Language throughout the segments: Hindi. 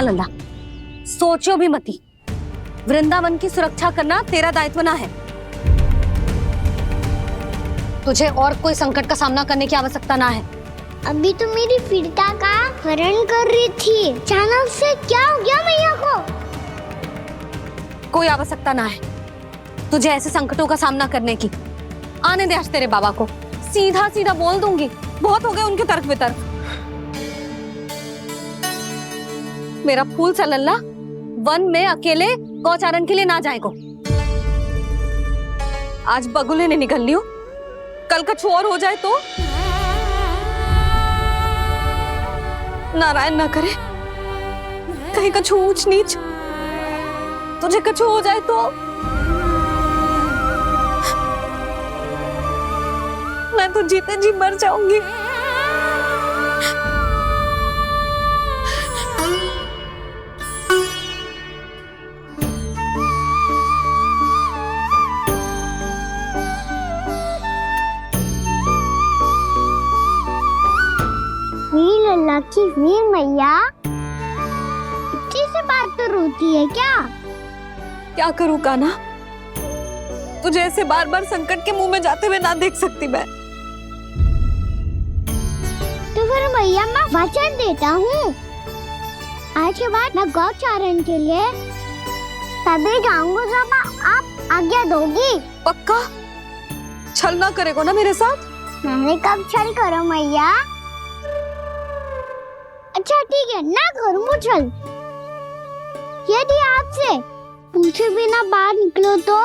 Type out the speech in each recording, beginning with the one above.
हाँ लल्ला, सोचो भी मती, वृंदावन की सुरक्षा करना तेरा दायित्व ना है। तुझे और कोई संकट का सामना करने की आवश्यकता ना है। अभी तो मेरी पीड़िता का हरण कर रही थी, अचानक से क्या हो गया मैया को? कोई आवश्यकता ना है तुझे ऐसे संकटों का सामना करने की। आने दे आज तेरे बाबा को, सीधा सीधा बोल दूंगी। बहुत हो गए उनके तर्क वितर्क। मेरा फूल सा लल्ला वन में अकेले गौचारण के लिए ना जाए को। आज बगुले ने निकल लियो, कल कछु और हो जाए तो? नारायण ना करे, कहीं कछु ऊंच नीच तुझे कछु हो जाए तो? मैं तो जीते जी मर जाऊंगी। वीर लल्ला की वीर मैया इतनी से बात तो रोती है क्या? क्या करूं कान्हा, तुझे ऐसे बार बार संकट के मुंह में जाते हुए ना देख सकती मैं। तो फिर मैया मैं वचन देता हूँ, आज के बाद मैं गौचारण के लिए तभी जाऊंगा जब आप आज्ञा दोगी। पक्का? छल ना करेगा ना मेरे साथ? मैंने कब छल करो मैया? अच्छा ठीक है, ना करूँ छल। यदि आपसे पूछे बिना बाहर निकलो तो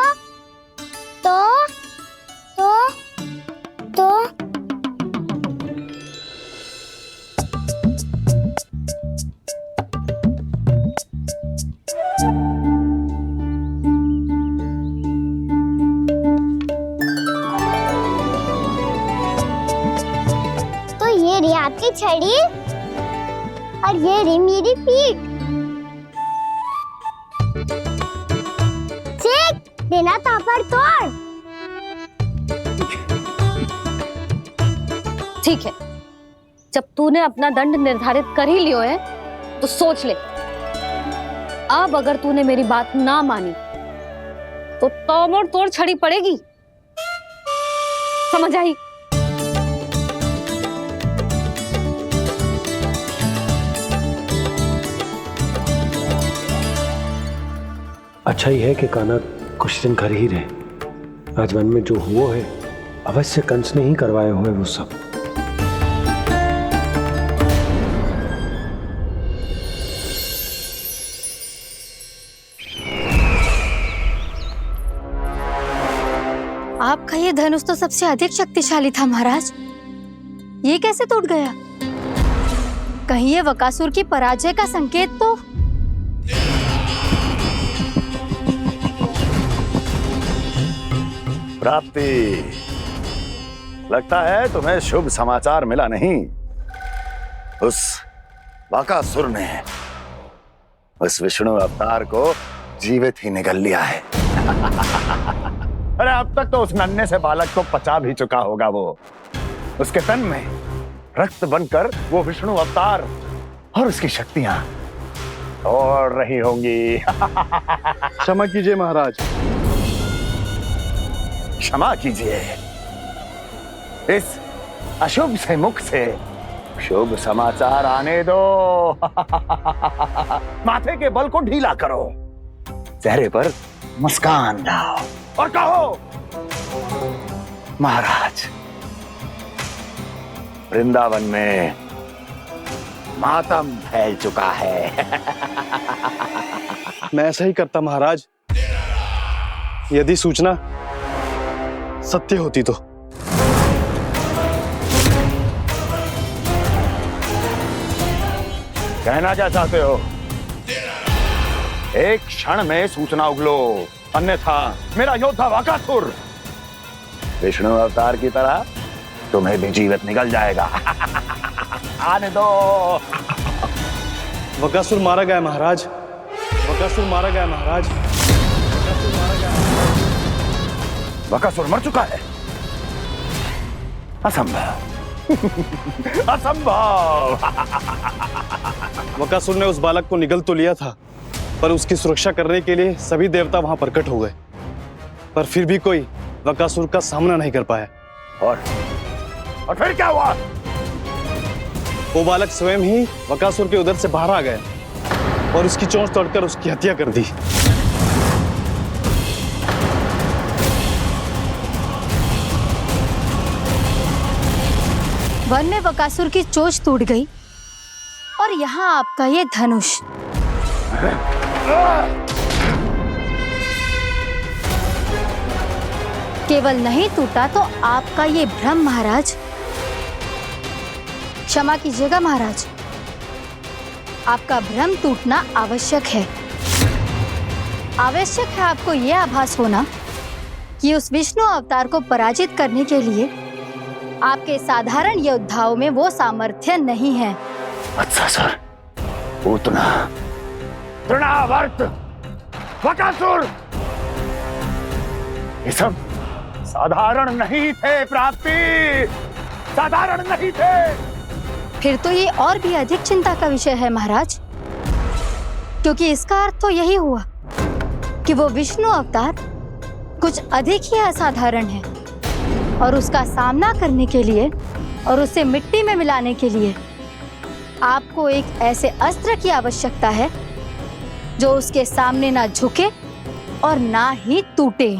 ये रही आपकी छड़ी और ये रही मेरी पीठ। ठीक देना था पर तोड़। ठीक है, जब तूने अपना दंड निर्धारित कर ही लियो है तो सोच ले, अब अगर तूने मेरी बात ना मानी तो तोड़ तोड़ छड़ी पड़ेगी। समझ आई? अच्छा ही है कि कान्हा कुछ दिन घर ही रहे। आज वन में जो हुआ है अवश्य कंस ने ही करवाए हुए वो सब। आपका ये धनुष तो सबसे अधिक शक्तिशाली था महाराज, ये कैसे टूट गया? कहीं ये बकासुर की पराजय का संकेत तो? प्राप्ति, लगता है तुम्हें शुभ समाचार मिला नहीं। उस बकासुर ने उस विष्णु अवतार को जीवित ही निगल लिया है। अरे अब तक तो उस नन्हे से बालक को पचा भी चुका होगा वो। उसके तन में रक्त बनकर वो विष्णु अवतार और उसकी शक्तियां और रही होंगी। क्षमा कीजिए महाराज। क्षमा कीजिए, इस अशुभ से मुख से शुभ समाचार आने दो। माथे के बल को ढीला करो, चेहरे पर मुस्कान लाओ और कहो, महाराज, वृंदावन में मातम फैल चुका है। मैं ऐसा ही करता महाराज, यदि सूचना सत्य होती तो। कहना क्या चाहते हो? एक क्षण में सूचना उगलो, अन्यथा मेरा योद्धा बकासुर विष्णु अवतार की तरह तुम्हें भी जीवित निकल जाएगा। आने दो। बकासुर मारा गया महाराज, बकासुर मारा गया महाराज, बकासुर मारा गया। बकासुर मर चुका है? असंभव, असंभव। बकासुर ने उस बालक को निगल तो लिया था, पर उसकी सुरक्षा करने के लिए सभी देवता वहां प्रकट हो गए, पर फिर भी कोई बकासुर का सामना नहीं कर पाया। और फिर क्या हुआ? वो बालक स्वयं ही बकासुर के उदर से बाहर आ गया और उसकी चोंच तोड़कर उसकी हत्या कर दी। वन में बकासुर की चोंच टूट गई और यहाँ आपका ये धनुष। केवल नहीं टूटा तो आपका ये भ्रम महाराज। क्षमा कीजिएगा महाराज, आपका भ्रम टूटना आवश्यक है। आवश्यक है आपको यह आभास होना कि उस विष्णु अवतार को पराजित करने के लिए आपके साधारण योद्धाओं में वो सामर्थ्य नहीं है। अच्छा सर, उतना तृणावर्त, बकासुर, ये सब साधारण नहीं थे प्राप्ति, साधारण नहीं थे। फिर तो ये और भी अधिक चिंता का विषय है महाराज, क्योंकि इसका अर्थ तो यही हुआ कि वो विष्णु अवतार कुछ अधिक ही असाधारण है और उसका सामना करने के लिए और उसे मिट्टी में मिलाने के लिए आपको एक ऐसे अस्त्र की आवश्यकता है जो उसके सामने ना झुके और ना ही टूटे।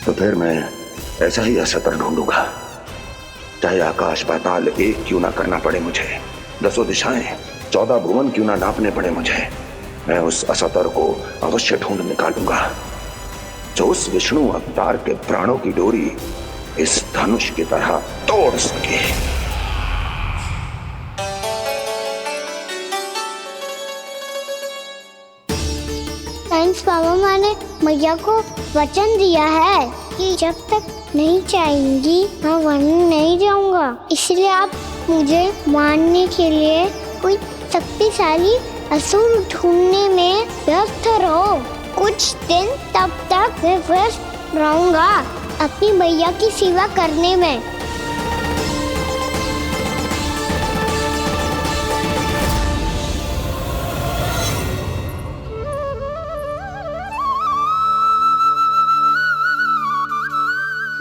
तो फिर मैं ऐसा ही असत्र ढूंढूंगा, चाहे आकाश पाताल एक क्यों ना करना पड़े मुझे, 10 दिशाएं 14 भुवन क्यों ना नापने पड़े मुझे, मैं उस असतर को अवश्य ढूंढ निकालूंगा जो उस विष्णु अवतार के प्राणों की डोरी इस धनुष की तरह तोड़ सके। थैंक्स पापा, मैंने मैया को वचन दिया है कि जब तक नहीं चाहेंगी मैं वन नहीं जाऊंगा, इसलिए आप मुझे मारने के लिए कोई शक्तिशाली असुर ढूंढने में व्यस्त रहो। कुछ दिन तब तक मैं व्यस्त रहूंगा अपनी मैया की सेवा करने में।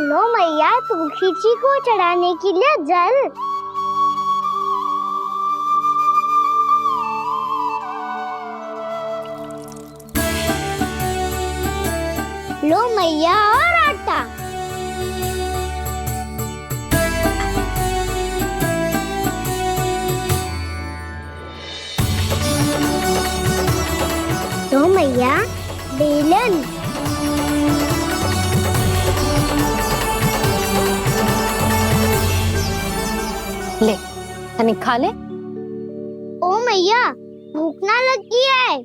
लो मैया, तुलसी जी को चढ़ाने के लिए जल। लो मैया, और आटा। लो मैया, बेलन। ले तनिक खा ले। ओ मैया, भूख ना लगी है।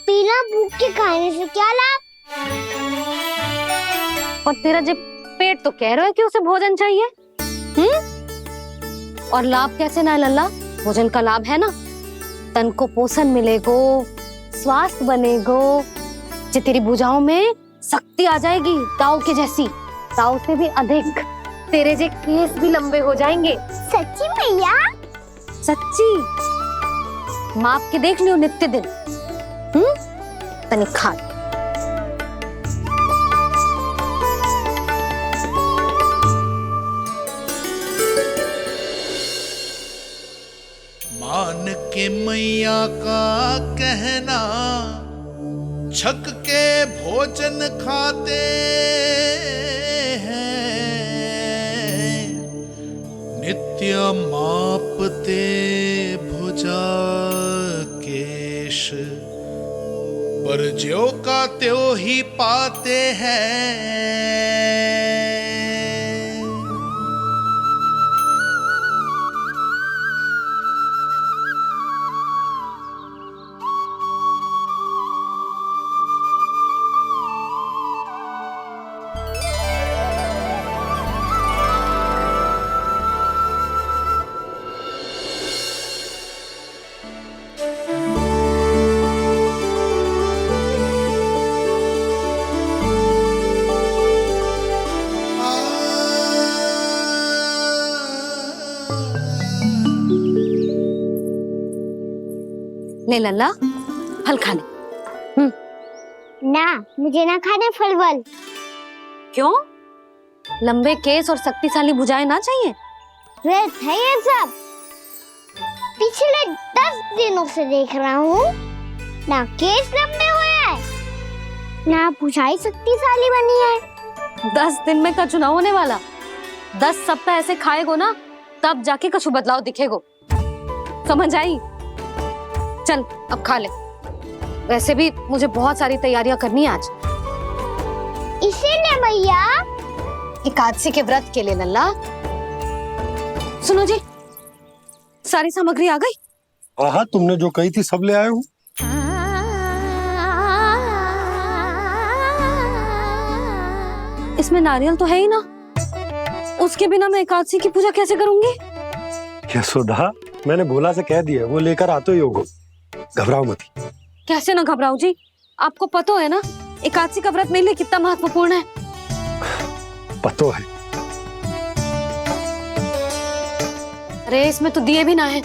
बिना भूख के खाने से क्या लाभ? और तेरा जब पेट तो कह रहा है कि उसे भोजन चाहिए, और लाभ कैसे ना लल्ला? भोजन का लाभ है ना, तन को पोषण मिलेगो, स्वास्थ्य बनेगो, जो तेरी भुजाओं में शक्ति आ जाएगी, ताऊ के जैसी, ताऊ से भी अधिक। तेरे जे केस भी लंबे हो जाएंगे। सच्ची मैया? सच्ची, माप के देख लियो नित्य दिन। तनिक खा। मान के मैया का कहना, छक के भोजन खाते हैं, नित्य मापते भुजा केश, पर ज्यों का त्यों ही पाते हैं। ले लल्ला, फल खा ले। ना, मुझे ना खाने फल वल। क्यों? लंबे केस और शक्तिशाली भुजाएं ना चाहिए? व्यर्थ है ये सब। पिछले 10 दिनों से देख रहा हूँ, ना केस लंबे हुए हैं, ना भुजाई शक्तिशाली बनी है। 10 दिन में का चुनाव होने वाला, 10 सप्ताह ऐसे खाएगो ना, तब जाके कछु बदलाव दिखेगो। समझ आई? चल अब खा ले। वैसे भी मुझे बहुत सारी तैयारियां करनी है आज। इसीलिए भैया एकादशी के व्रत के लिए लल्ला। सुनो जी, सारी सामग्री आ गई? हाँ, तुमने जो कही थी सब ले आए हूँ। इसमें नारियल तो है ही ना, उसके बिना मैं एकादशी की पूजा कैसे करूंगी? यशोदा, मैंने भोला से कह दिया, वो लेकर आते ही होगा, घबराओ मत। कैसे ना घबराओ जी, आपको पता है ना एकादशी का व्रत मेरे लिए कितना महत्वपूर्ण है। पतो है। अरे इसमें तो दिए भी ना है।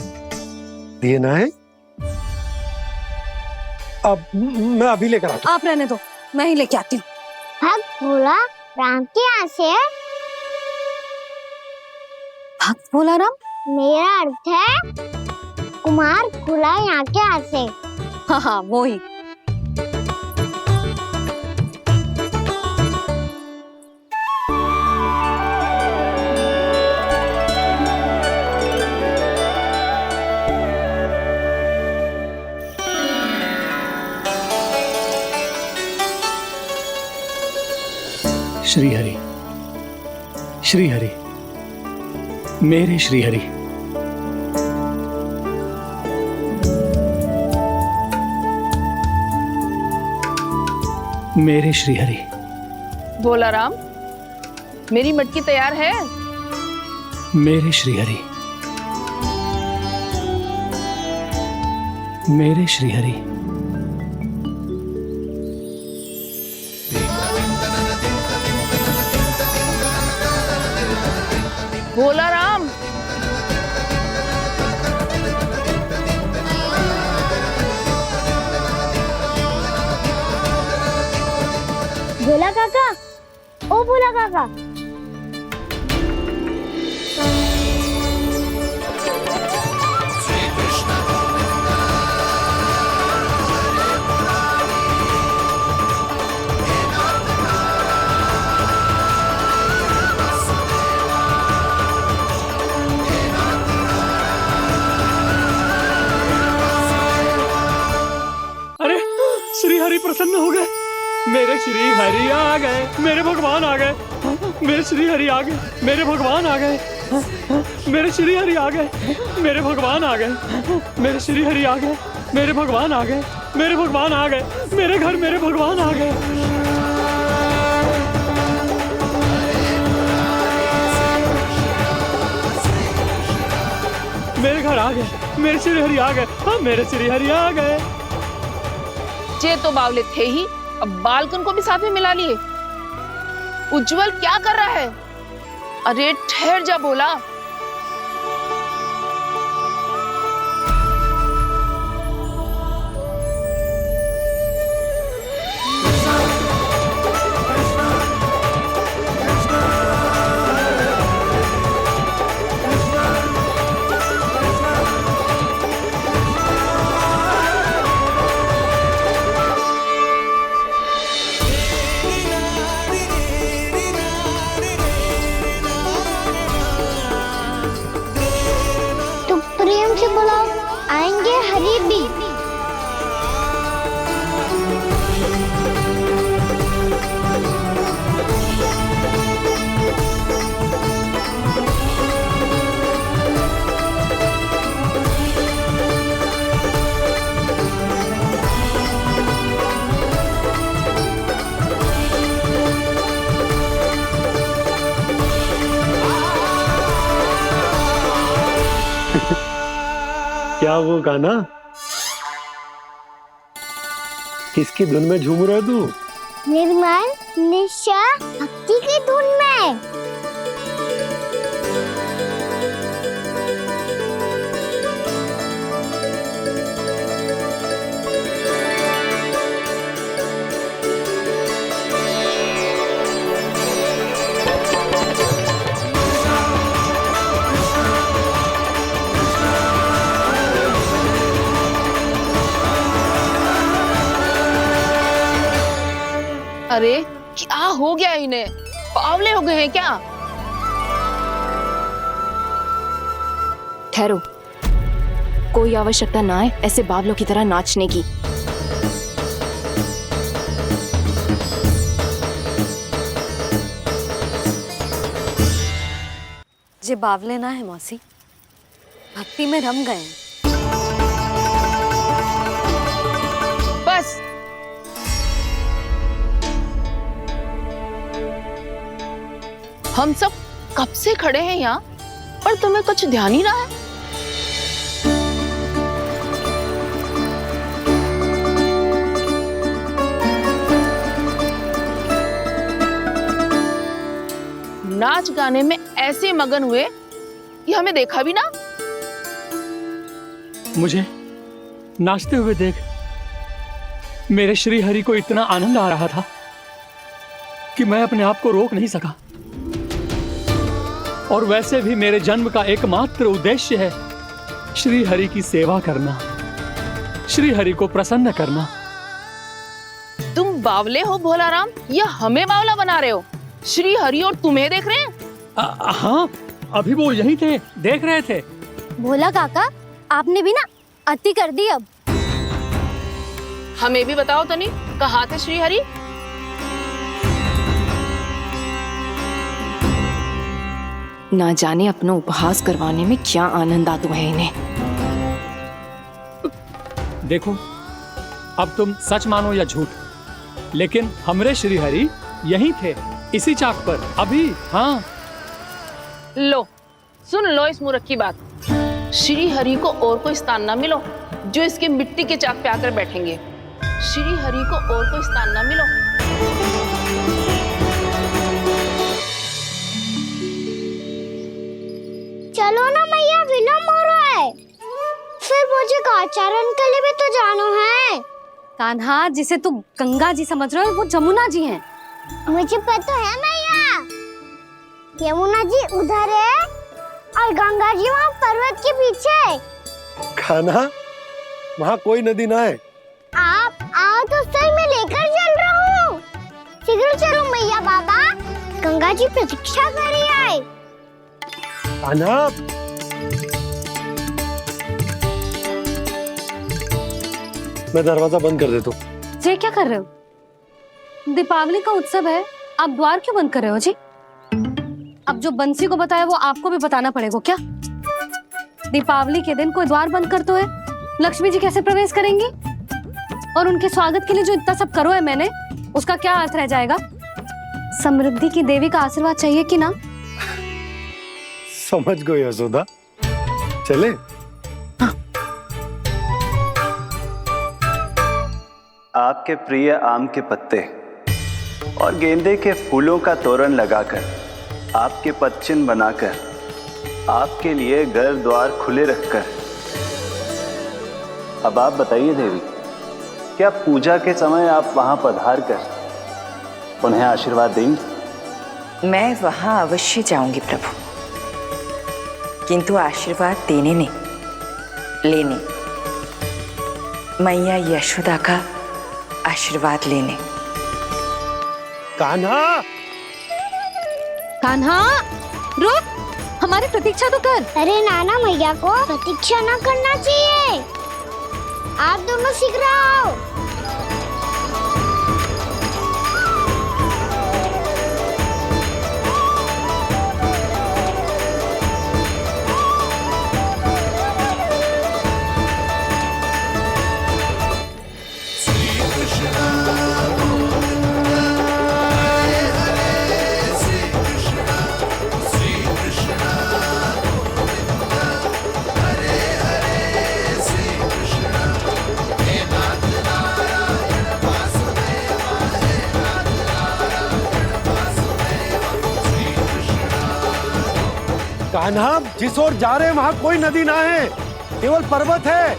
दिए ना है? अब मैं अभी लेकर आता हूँ। आप रहने दो, मैं ही लेके आती हूँ। भक्त भोला राम के यहाँ से है। भक्त भोला राम? मेरा अर्थ है कुमार भोला यहाँ के यहाँ से। हाँ हाँ, वो ही। श्री हरि, श्री हरि, मेरे श्री हरि। मेरे श्री हरि। भोला राम, मेरी मटकी तैयार है? मेरे श्री हरि। मेरे श्री हरि। भोला राम, भोला काका, ओ भोला काका। अरे श्री हरि प्रसन्न हो गए। मेरे श्री हरि आ गए, मेरे भगवान आ गए। मेरे श्री हरि आ गए, मेरे भगवान आ गए। मेरे श्री हरि आ गए, मेरे भगवान आ गए। मेरे श्री हरि आ गए, मेरे भगवान आ गए। मेरे भगवान आ गए, मेरे घर मेरे भगवान आ गए। मेरे घर आ गए, मेरे श्री हरि आ गए। हाँ, मेरे श्री हरि आ गए। ये तो बावले थे ही, अब बालकन को भी साथ में मिला लिए। उज्जवल क्या कर रहा है? अरे ठहर जा भोला। तो प्रेम से बुलाओ, आएंगे हरि भी। क्या वो गाना? किसकी धुन में झूम रहा तू? निर्मल निशा भक्ति की धुन में। अरे क्या हो गया इन्हें? पावले हो गए हैं क्या? ठहरो, कोई आवश्यकता ना है ऐसे बावलों की तरह नाचने की। जे बावले ना है मौसी, भक्ति में रम गए हैं। बस हम सब कब से खड़े हैं यहाँ, पर तुम्हें कुछ ध्यान ही ना है। नाच गाने में ऐसे मगन हुए कि हमें देखा भी ना। मुझे नाचते हुए देख मेरे श्री हरि को इतना आनंद आ रहा था कि मैं अपने आप को रोक नहीं सका। और वैसे भी मेरे जन्म का एकमात्र उद्देश्य है श्री हरि की सेवा करना, श्री हरि को प्रसन्न करना। तुम बावले हो भोलाराम, या हमें बावला बना रहे हो? श्री हरि और तुम्हें देख रहे हैं। हाँ, अभी वो यहीं थे, देख रहे थे। भोला काका, आपने भी ना अति कर दी। अब हमें भी बताओ तनी, कहाँ थे श्री हरि? ना जाने अपना उपहास करवाने में क्या आनंद आता है इन्हें। देखो, अब तुम सच मानो या झूठ, लेकिन हमरे श्री हरि यहीं थे, इसी चाक पर अभी। हाँ, लो सुन लो इस मूर्ख की बात। श्री हरि को और कोई स्थान ना मिलो जो इसके मिट्टी के चाक पे आकर बैठेंगे। श्री हरि को और कोई स्थान ना मिलो। चलो ना मैया, विलम्ब हो रहा है। फिर मुझे काचारण के लिए भी तो जाना है। कान्हा, जिसे तू गंगा जी समझ रहे हो, वो जमुना जी हैं। मुझे पता है मैया, यमुना जी उधर है और गंगा जी वहाँ पर्वत के पीछे। खाना, वहाँ कोई नदी ना है। आप आओ तो सही, मैं लेकर चल रहा हूँ। शीघ्र चलो मैया बाबा, गंगा जी प्रतीक्षा कर रही है। खाना, मैं दरवाजा बंद कर देता हूँ। जी क्या कर रहे हो? दीपावली का उत्सव है, आप द्वार क्यों बंद कर रहे हो जी? अब जो बंसी को बताया वो आपको भी बताना पड़ेगा क्या? दीपावली के दिन कोई द्वार बंद कर तो है, लक्ष्मी जी कैसे प्रवेश करेंगी? और उनके स्वागत के लिए जो इतना सब करो है मैंने, उसका क्या अर्थ रह जाएगा? समृद्धि की देवी का आशीर्वाद चाहिए कि ना? समझ गई यशोदा, चले। आपके प्रिय आम के पत्ते और गेंदे के फूलों का तोरण लगाकर, आपके पदचिन्ह बनाकर, आपके लिए घर द्वार खुले रखकर, अब आप बताइए देवी, क्या पूजा के समय आप वहां पधार कर उन्हें आशीर्वाद देंगी? मैं वहां अवश्य जाऊंगी प्रभु, किंतु आशीर्वाद देने नहीं, लेने, मैया यशोदा का आशीर्वाद लेने। कान्हा, कान्हा रुक, हमारी प्रतीक्षा तो कर। अरे नाना, मैया को प्रतीक्षा ना करना चाहिए। आप दोनों शीघ्र आओ। कान्हा, जिस ओर जा रहे हैं वहां कोई नदी ना है, केवल पर्वत है।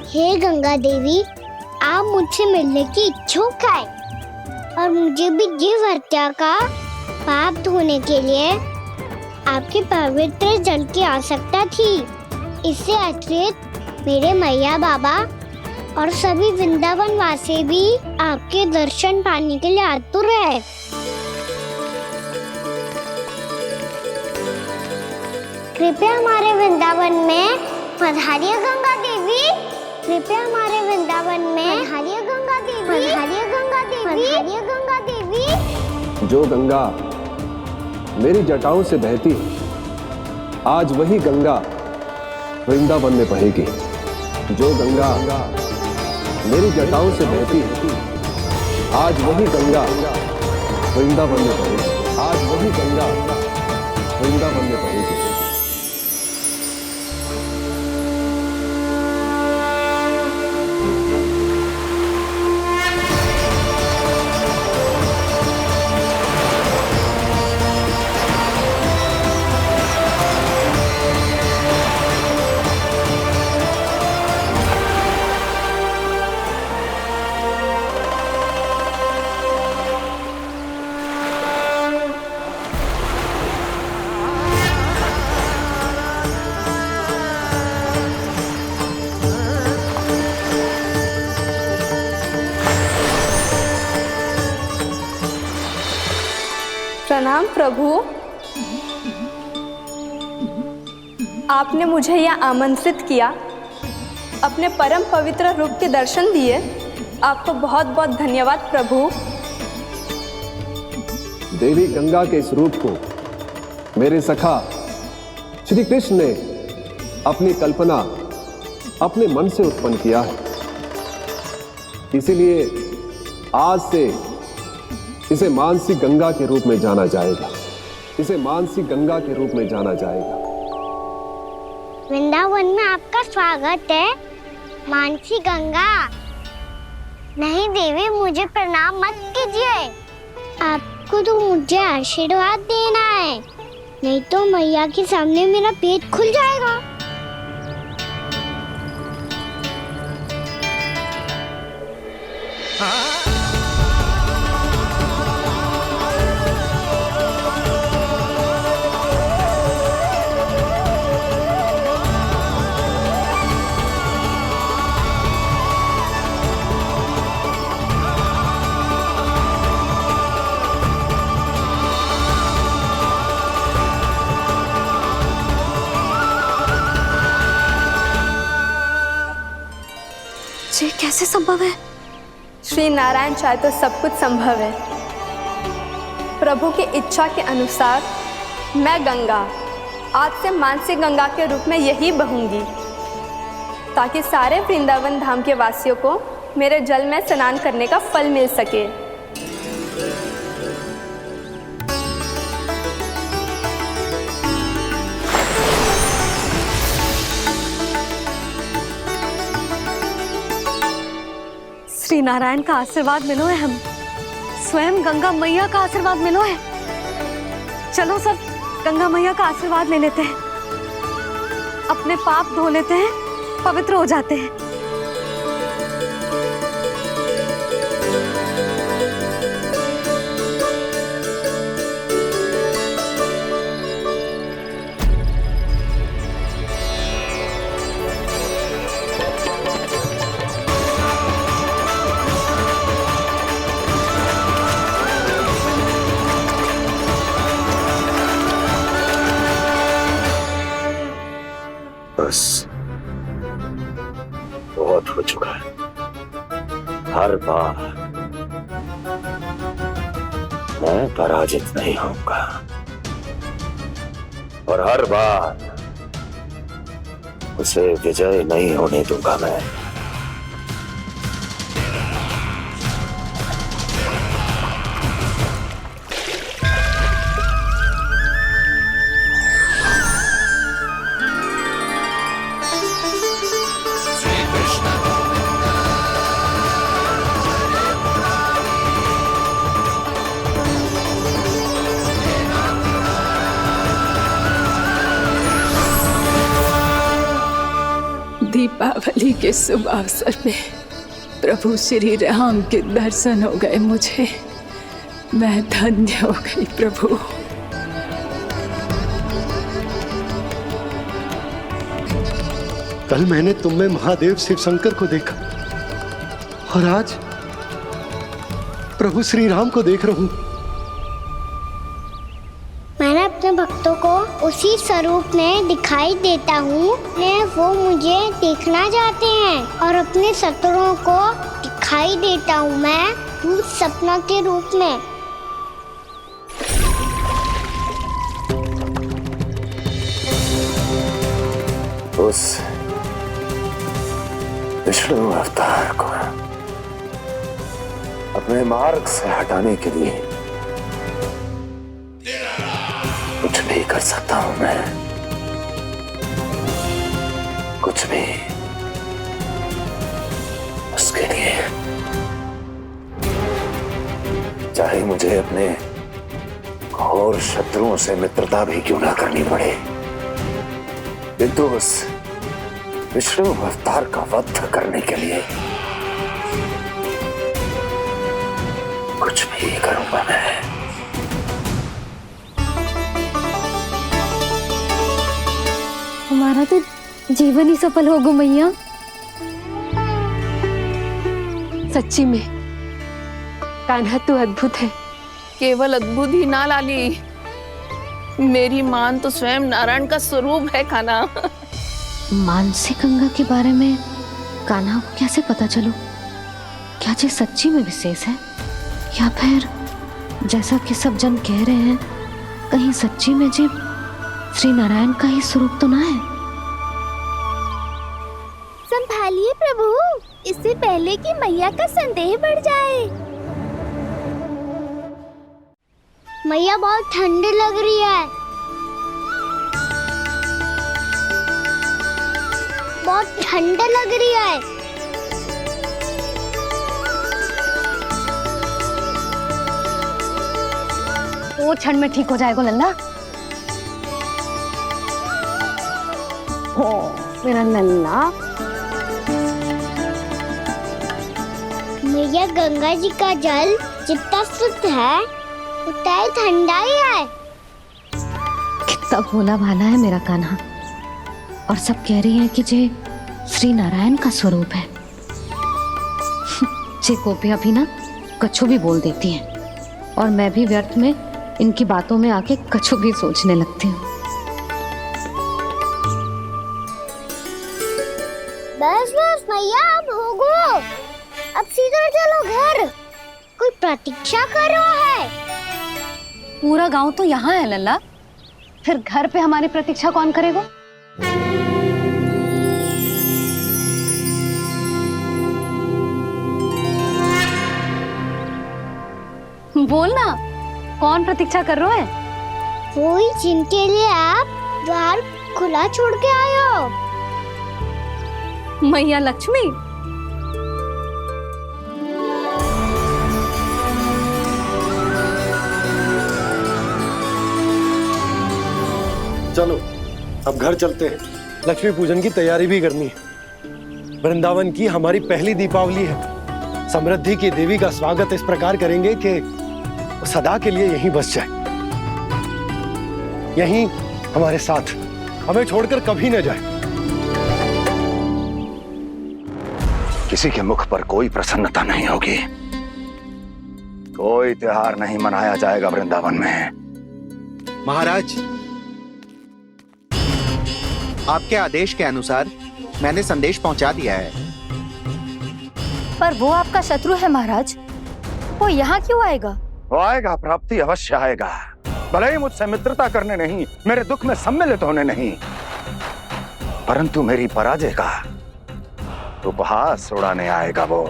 हे गंगा देवी, आप आप मुझसे मिलने की इच्छुक है और मुझे भी जीव हत्या का पाप धोने के लिए आपके पवित्र जल की आवश्यकता थी। इससे अतिरिक्त मेरे मैया बाबा और सभी वृंदावन वासी भी आपके दर्शन पाने के लिए आतुर है। कृपया हमारे वृंदावन में पधारिए गंगा देवी। कृपया हमारे वृंदावन में पधारिए गंगा देवी। पधारिए गंगा देवी। पधारिए गंगा देवी। जो गंगा मेरी जटाओं से बहती है, आज वही गंगा वृंदावन में बहेगी। जो गंगा मेरी जटाओं से बहती है, आज वही गंगा वृंदावन में बहेगी। आज वही गंगा वृंदावन में बहेगी। प्रणाम प्रभु। आपने मुझे यहाँ आमंत्रित किया, अपने परम पवित्र रूप के दर्शन दिए। आपको बहुत बहुत धन्यवाद प्रभु। देवी गंगा के इस रूप को मेरे सखा श्री कृष्ण ने अपनी कल्पना अपने मन से उत्पन्न किया है। इसीलिए आज से इसे मानसी गंगा के रूप में जाना जाएगा। इसे मानसी गंगा के रूप में जाना जाएगा। वृंदावन में आपका स्वागत है मानसी गंगा। नहीं देवी, मुझे प्रणाम मत कीजिए। आपको तो मुझे आशीर्वाद देना है, नहीं तो मैया के सामने मेरा पेट खुल जाएगा। ये कैसे संभव है? श्री नारायण चाहे तो सब कुछ संभव है। प्रभु की इच्छा के अनुसार मैं गंगा आज से मानसी गंगा के रूप में यही बहूंगी, ताकि सारे वृंदावन धाम के वासियों को मेरे जल में स्नान करने का फल मिल सके। श्री नारायण का आशीर्वाद मिलो है, हम स्वयं गंगा मैया का आशीर्वाद मिलो है। चलो सब गंगा मैया का आशीर्वाद ले लेते हैं, अपने पाप धो लेते हैं, पवित्र हो जाते हैं। बस बहुत हो चुका है। हर बार मैं पराजित नहीं होऊंगा और हर बार उसे विजय नहीं होने दूंगा मैं। दीपावली के शुभ अवसर में प्रभु श्री राम के दर्शन हो गए मुझे। मैं धन्य हो गई प्रभु। कल मैंने तुम में महादेव शिव शंकर को देखा और आज प्रभु श्री राम को देख रहा हूं। मैंने अपने भक्तों को उसी स्वरूप में दिखाई देता हूँ वो मुझे देखना चाहते हैं और अपने शत्रुओं को दिखाई देता हूँ मैं भूत सपना के रूप में। उस विष्णु अवतार को अपने मार्ग से हटाने के लिए कुछ भी कर सकता हूं मैं, कुछ भी। उसके लिए चाहे मुझे अपने घोर शत्रुओं से मित्रता भी क्यों ना करनी पड़े, किंतु उस विष्णु अवतार का वध करने के लिए कुछ भी करूंगा मैं। हमारा तो जीवन ही सफल हो गो मैया। सच्ची में कान्हा तू अद्भुत है। केवल अद्भुत ही ना लाली, मेरी मान तो स्वयं नारायण का स्वरूप है कान्हा। मानसी गंगा के बारे में कान्हा को कैसे पता चलो? क्या ये सच्ची में विशेष है या फिर जैसा कि सब जन कह रहे हैं कहीं सच्ची में जी श्री नारायण का ही स्वरूप तो ना है? संभालिए प्रभु, इससे पहले कि मैया का संदेह बढ़ जाए। मैया बहुत ठंड लग रही है, बहुत ठंड लग रही है। वो क्षण में ठीक हो जाएगा लल्ला। ओ मेरा लल्ला। मैया गंगा जी का जल जितना शुद्ध है उतना ही ठंडा ही है। कितना भोला भाला है मेरा कान्हा। और सब कह रही हैं कि जे श्री नारायण का स्वरूप है। जे गोपियां भी ना कछु भी बोल देती हैं और मैं भी व्यर्थ में इनकी बातों में आके कछु भी सोचने लगती हूँ। बस बस मैया, अब होगो, अब सीधा चलो घर। कोई प्रतीक्षा कर रहा है। पूरा गांव तो यहाँ है लल्ला, फिर घर पे हमारी प्रतीक्षा कौन करेगा? बोल ना, कौन प्रतीक्षा कर रहा है? वही जिनके लिए आप द्वार खुला छोड़ के आए हो। मैया लक्ष्मी। चलो अब घर चलते हैं। लक्ष्मी पूजन की तैयारी भी करनी है। वृंदावन की हमारी पहली दीपावली है। समृद्धि की देवी का स्वागत इस प्रकार करेंगे कि सदा के लिए यहीं बस जाए, यहीं हमारे साथ, हमें छोड़कर कभी न जाए। किसी के मुख पर कोई प्रसन्नता नहीं होगी, कोई त्योहार नहीं मनाया जाएगा वृंदावन में। महाराज, आपके आदेश के अनुसार मैंने संदेश पहुंचा दिया है। पर वो आपका शत्रु है महाराज, वो यहाँ क्यों आएगा? वो आएगा, प्राप्ति अवश्य आएगा। भले ही मुझसे मित्रता करने नहीं, मेरे दुख में सम्मिलित होने नहीं, परंतु मेरी पराजय का उपहास उड़ाने आएगा वो।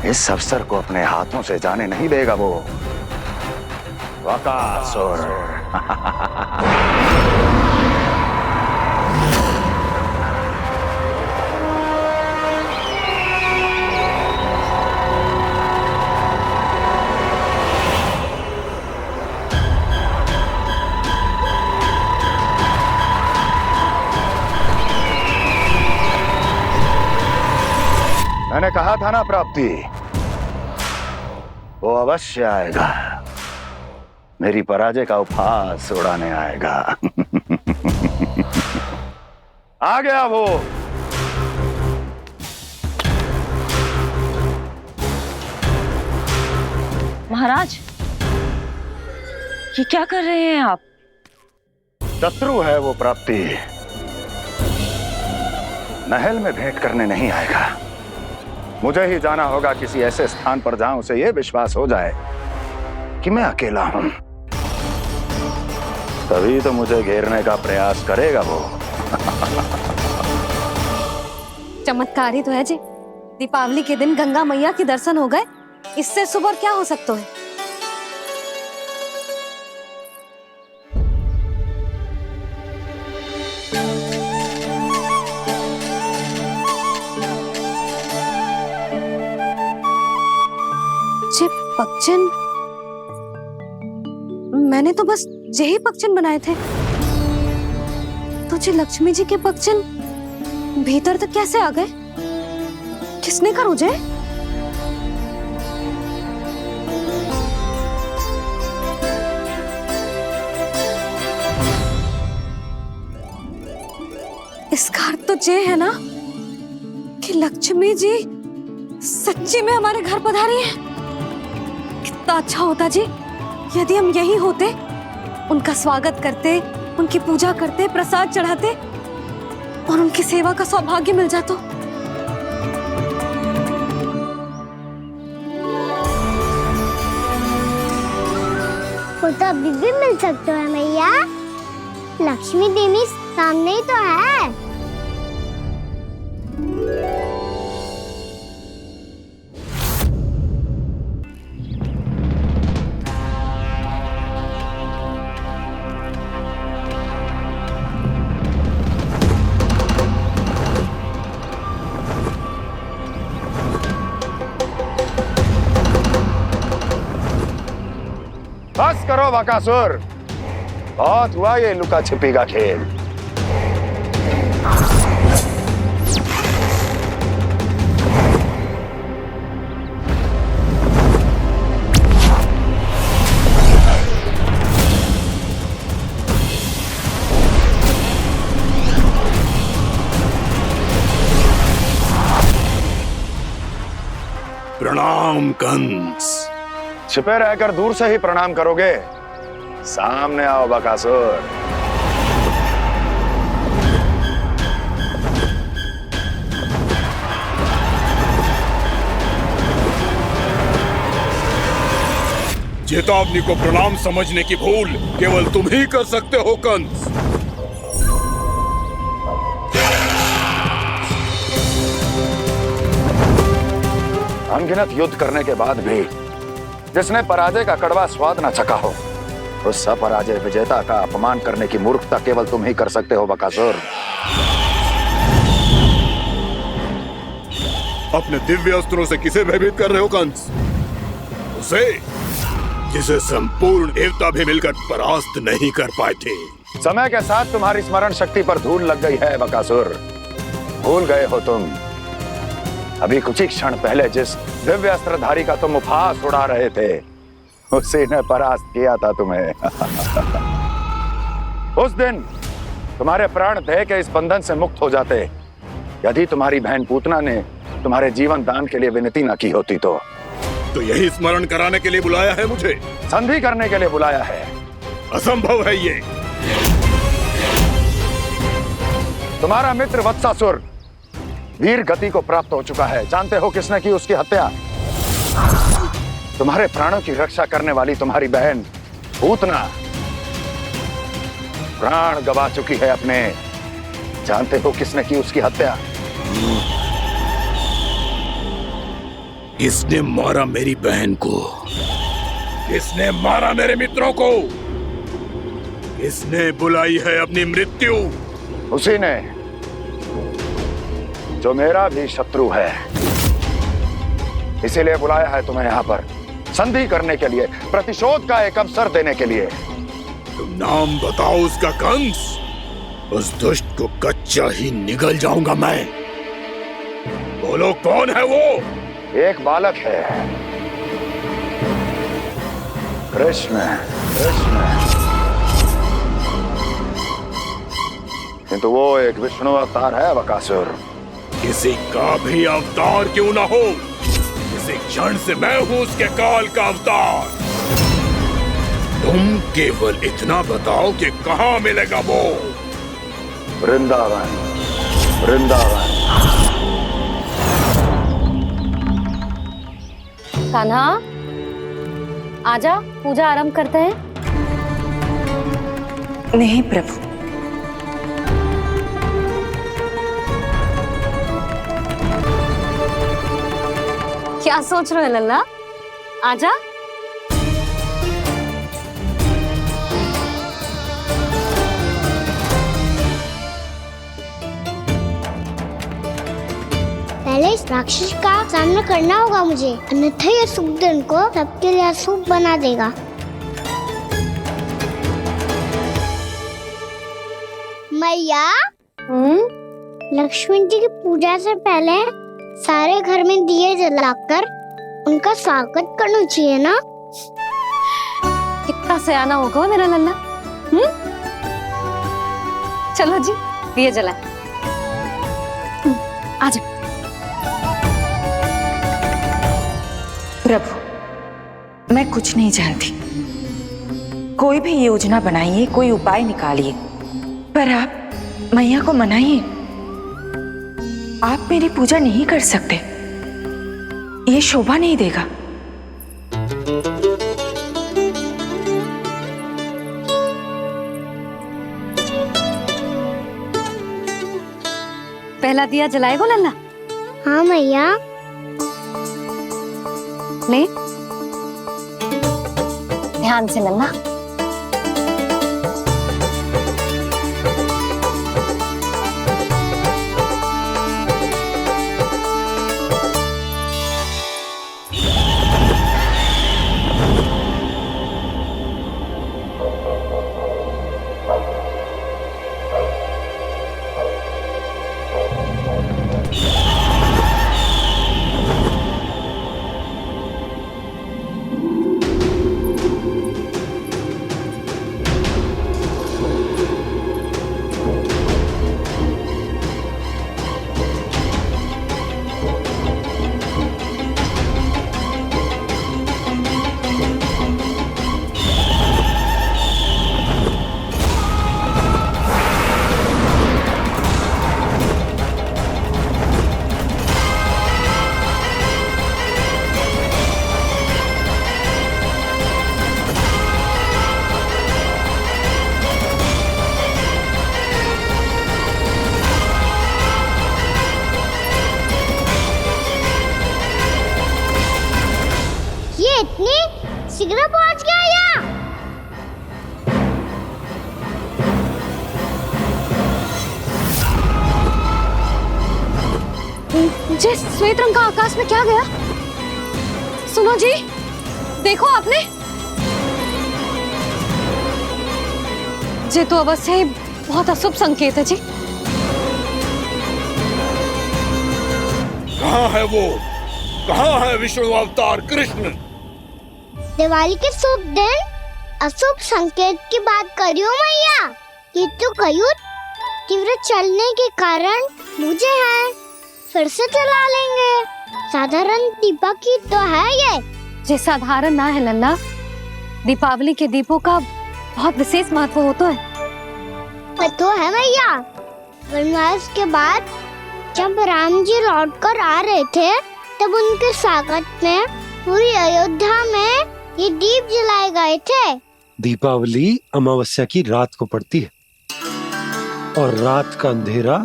इस अवसर को अपने हाथों से जाने नहीं देगा वो वकासुर। मैंने कहा था ना प्राप्ति, वो अवश्य आएगा, मेरी पराजय का उपहास उड़ाने आएगा। आ गया वो। महाराज, ये क्या कर रहे हैं आप? शत्रु है वो प्राप्ति, महल में भेंट करने नहीं आएगा। मुझे ही जाना होगा किसी ऐसे स्थान पर जहां उसे यह विश्वास हो जाए कि मैं अकेला हूं, तभी तो मुझे घेरने का प्रयास करेगा वो। चमत्कार ही तो है जी, दीपावली के दिन गंगा मैया के दर्शन हो गए, इससे शुभ और क्या हो सकता है। जे पक्षिन, मैंने तो बस यही पक्षिन बनाए थे, तो जे लक्ष्मी जी के पक्षिन भीतर तक कैसे आ गए? किसने कर मुझे? इसका अर्थ तो ये है ना कि लक्ष्मी जी सच्ची में हमारे घर पधारी है। कितना अच्छा होता जी यदि हम यही होते, उनका स्वागत करते, उनकी पूजा करते, प्रसाद चढ़ाते और उनकी सेवा का सौभाग्य मिल जाता। वो तो अभी भी मिल सकते हैं मैया, लक्ष्मी देवी सामने ही तो है। बस करो बकासुर, बहुत हुआ ये लुका छिपी का खेल। प्रणाम कंस। छिपे रहकर दूर से ही प्रणाम करोगे? सामने आओ बकासुर। चेतावनी को प्रणाम समझने की भूल केवल तुम ही कर सकते हो कंस। अनगिनत युद्ध करने के बाद भी जिसने पराजय का कड़वा स्वाद न चखा हो, उस अपराजय विजेता का अपमान करने की मूर्खता केवल तुम ही कर सकते हो बकासुर। अपने दिव्य अस्त्रों से किसे भयभीत कर रहे हो कंस? उसे जिसे संपूर्ण देवता भी मिलकर परास्त नहीं कर पाए थे। समय के साथ तुम्हारी स्मरण शक्ति पर धूल लग गई है बकासुर, भूल गए हो तुम अभी कुछ ही क्षण पहले जिस दिव्य अस्त्रधारी का तुम उपहास उड़ा रहे थे, उसी ने परास्त किया था तुम्हें। उस दिन तुम्हारे प्राण देह के इस बंधन से मुक्त हो जाते यदि तुम्हारी बहन पूतना ने तुम्हारे जीवन दान के लिए विनती न की होती तो यही स्मरण कराने के लिए बुलाया है मुझे? संधि करने के लिए बुलाया है। असंभव है ये। तुम्हारा मित्र वत्सासुर वीर गति को प्राप्त हो चुका है। जानते हो किसने की उसकी हत्या? तुम्हारे प्राणों की रक्षा करने वाली तुम्हारी बहन पूतना प्राण गवा चुकी है अपने। जानते हो किसने की उसकी हत्या? किसने मारा मेरी बहन को? किसने मारा मेरे मित्रों को? किसने बुलाई है अपनी मृत्यु? उसी ने जो मेरा भी शत्रु है। इसीलिए बुलाया है तुम्हें यहाँ पर संधि करने के लिए, प्रतिशोध का एक अवसर देने के लिए। तुम नाम बताओ उसका कंस। उस दुष्ट को कच्चा ही निगल जाऊंगा मैं। बोलो कौन है वो? एक बालक है, कृष्ण। किंतु वो एक विष्णु अवतार है बकासुर। किसी का भी अवतार क्यों ना हो, इसी क्षण से मैं हूं उसके काल का अवतार। तुम केवल इतना बताओ कि कहां मिलेगा वो? वृंदावन। कान्हा, आजा, पूजा आरंभ करते हैं। नहीं प्रभु, क्या सोच रहे हो लल्ला? आजा। पहले इस राक्षस का सामना करना होगा मुझे, अन्यथा ये शुभ दिन को सबके लिए अशुभ बना देगा। मैया, लक्ष्मी जी की पूजा से पहले सारे घर में दिए जलाकर उनका स्वागत करना चाहिए ना? कितना सयाना होगा मेरा लल्ला। चलो जी, दिए जलाए। आजा। प्रभु, मैं कुछ नहीं जानती। कोई भी योजना बनाइए, कोई उपाय निकालिए, पर आप मैया को मनाइए। आप मेरी पूजा नहीं कर सकते, ये शोभा नहीं देगा। पहला दिया जलाएगो लल्ला? हाँ मैया। ले, ध्यान से लल्ला। इतनी शीघ्र पहुंच गया यहाँ? जिस श्वेत रंग का आकाश में क्या गया? सुनो जी, देखो आपने, ये तो अवश्य ही बहुत अशुभ संकेत है जी। कहाँ है वो? कहाँ है विष्णु अवतार कृष्ण? दिवाली के शुभ दिन अशुभ संकेत की बात करियो मैया। ये तो कयूर तीव्र चलने के कारण मुझे है, फिर से चला लेंगे। साधारण दीपक ही तो है ये साधारण ना है लल्ला, दीपावली के दीपों का बहुत विशेष महत्व होता है। तो है मैया, वनवास के बाद जब राम जी लौट कर आ रहे थे तब उनके स्वागत में पूरी अयोध्या में ये दीप जलाए गए थे। दीपावली अमावस्या की रात को पड़ती है और रात का अंधेरा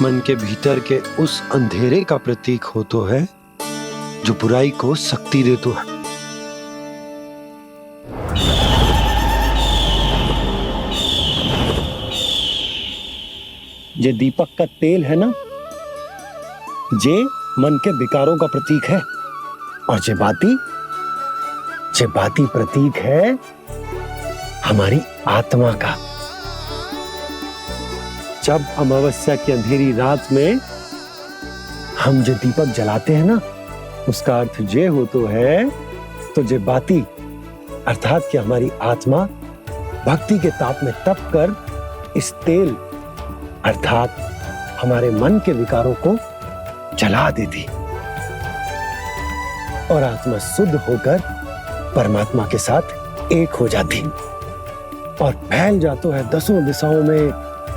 मन के भीतर के उस अंधेरे का प्रतीक होता है जो बुराई को शक्ति देता है। ये दीपक का तेल है ना, जे मन के विकारों का प्रतीक है, और जे बाती प्रतीक है हमारी आत्मा का। जब अमावस्या की अंधेरी रात में हम जो दीपक जलाते हैं ना, उसका अर्थ ये हो तो है तो जे बाती, अर्थात कि हमारी आत्मा भक्ति के ताप में तप कर इस तेल अर्थात हमारे मन के विकारों को जला देती और आत्मा शुद्ध होकर परमात्मा के साथ एक हो जाती और फैल जाता है दसों दिशाओं में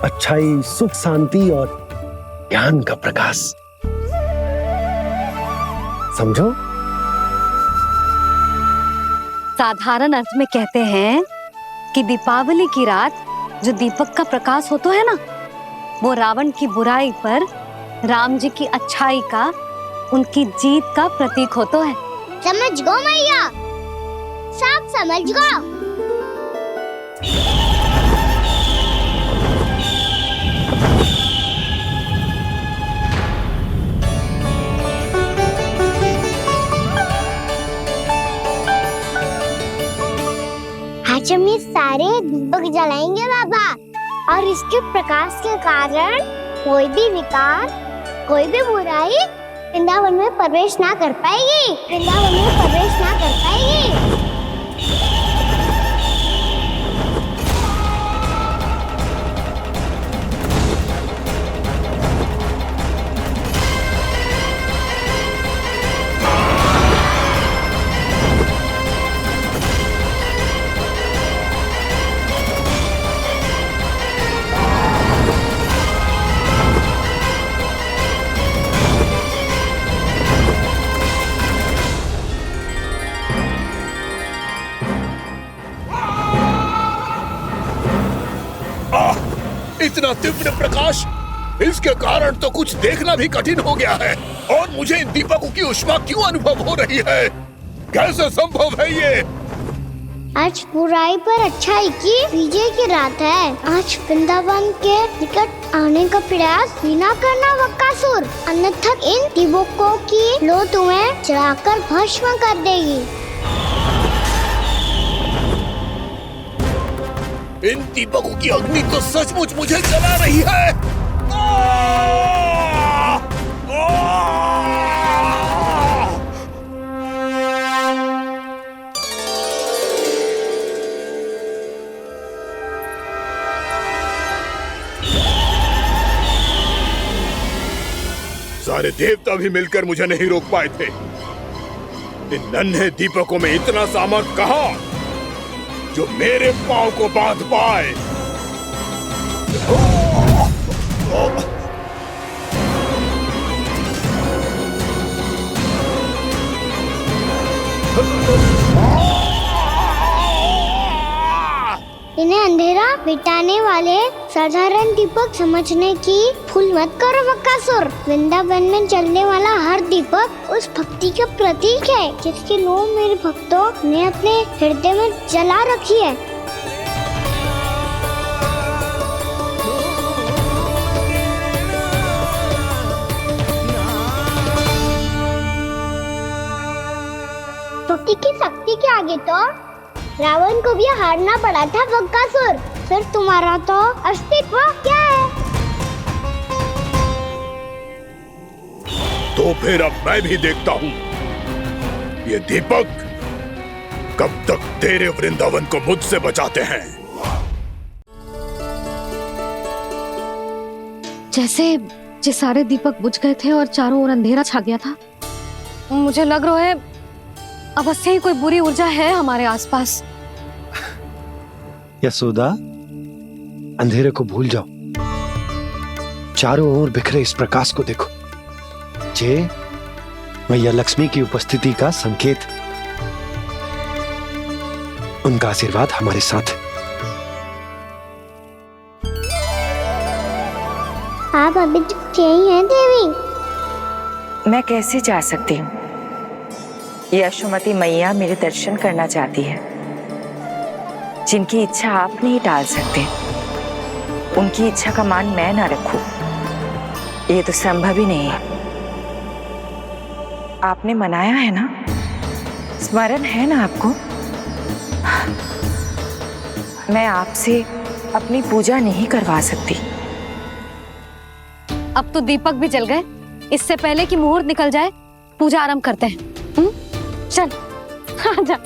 अच्छाई, सुख, शांति और ज्ञान का प्रकाश। समझो? साधारण अर्थ में कहते हैं कि दीपावली की रात जो दीपक का प्रकाश होता है ना, वो रावण की बुराई पर राम जी की अच्छाई का, उनकी जीत का प्रतीक होता है। समझ गो मैया, सब समझ गो। आज हम ये सारे दीपक जलाएंगे बाबा, और इसके प्रकाश के कारण कोई भी विकार, कोई भी बुराई वृंदावन में प्रवेश ना कर पाएगी, वृंदावन में प्रवेश ना कर पाएगी। इतना तीव्र प्रकाश, इसके कारण तो कुछ देखना भी कठिन हो गया है। और मुझे इन दीपकों की उष्मा क्यों अनुभव हो रही है? कैसे संभव है ये? आज बुराई पर अच्छाई की विजय की रात है। आज वृंदावन के निकट आने का प्रयास भी ना करना बकासुर, अन्यथा इन दीपकों की लो तुम्हें जलाकर भस्म कर देगी। इन दीपकों की अग्नि तो सचमुच मुझे जला रही है। सारे देवता भी मिलकर मुझे नहीं रोक पाए थे। इन नन्हे दीपकों में इतना सामर्थ कहां जो मेरे पांव को बांध पाए। इन्हें अंधेरा मिटाने वाले साधारण दीपक समझने की भूल मत करो बकासुर। वृंदावन में जलने वाला हर दीपक उस भक्ति का प्रतीक है जिसकी लो मेरे भक्तों ने अपने हृदय में जला रखी है। टूटी की शक्ति के आगे तो रावण को भी हारना पड़ा था बकासुर। फिर तुम्हारा तो अस्तित्व क्या है? तो फिर अब मैं भी देखता हूँ ये दीपक कब तक तेरे वृंदावन को मुझसे बचाते हैं। जैसे ये सारे दीपक बुझ गए थे और चारों ओर अंधेरा छा गया था, मुझे लग रहा है अवश्य ही कोई बुरी ऊर्जा है हमारे आसपास। यशोदा, अंधेरे को भूल जाओ, चारों ओर बिखरे इस प्रकाश को देखो। जे मैया लक्ष्मी की उपस्थिति का संकेत, उनका आशीर्वाद हमारे साथ। आप अभी तक यही हैं देवी? मैं कैसे जा सकती हूँ? यशोमती मैया मेरे दर्शन करना चाहती है, जिनकी इच्छा आप नहीं टाल सकते। उनकी इच्छा का मान मैं ना रखूं, ये तो संभव ही नहीं है। आपने मनाया है ना, स्मरण है ना आपको? मैं आपसे अपनी पूजा नहीं करवा सकती। अब तो दीपक भी जल गए, इससे पहले कि मुहूर्त निकल जाए पूजा आरंभ करते हैं। चल आजा।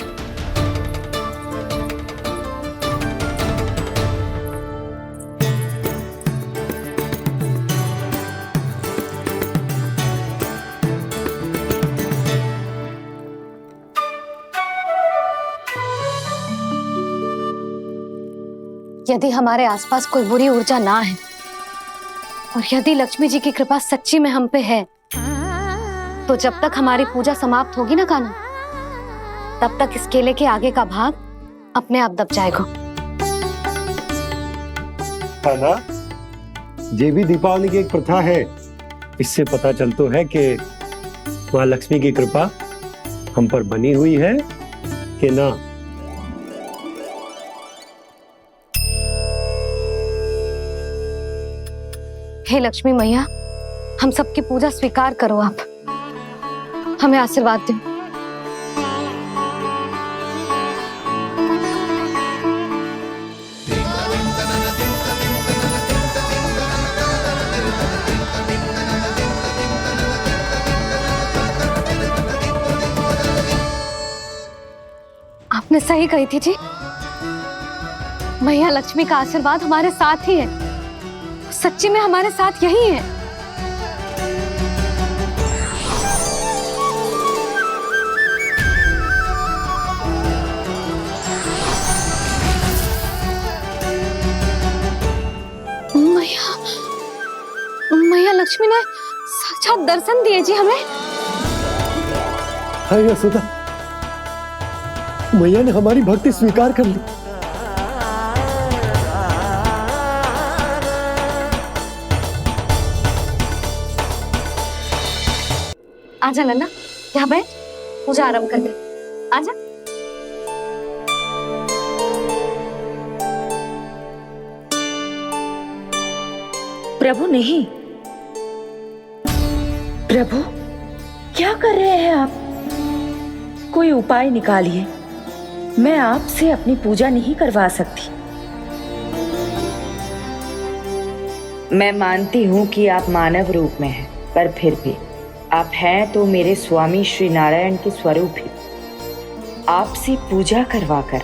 यदि हमारे आसपास कोई बुरी ऊर्जा ना है और यदि लक्ष्मी जी की कृपा सच्ची में हम पे है, तो जब तक हमारी पूजा समाप्त होगी ना कान्हा, तब तक इस केले के आगे का भाग अपने आप दब जाएगा। कान्हा, ये भी दीपावली की एक प्रथा है। इससे पता चलता है कि माँ लक्ष्मी की कृपा हम पर बनी हुई है कि ना। हे लक्ष्मी मैया, हम सबकी पूजा स्वीकार करो, आप हमें आशीर्वाद दो। आपने सही कही थी जी, मैया लक्ष्मी का आशीर्वाद हमारे साथ ही है। सच्ची में हमारे साथ यही है। मैया लक्ष्मी ने साक्षात दर्शन दिए जी हमें। हाय यशोदा, मैया ने हमारी भक्ति स्वीकार कर ली। आजा नन्ना, यहाँ बैठ, पूजा आरंभ कर दे। आजा। प्रभु नहीं, प्रभु क्या कर रहे हैं आप? कोई उपाय निकालिए, मैं आपसे अपनी पूजा नहीं करवा सकती। मैं मानती हूँ कि आप मानव रूप में हैं, पर फिर भी आप हैं तो मेरे स्वामी श्री नारायण के स्वरूप ही। आपसे पूजा करवाकर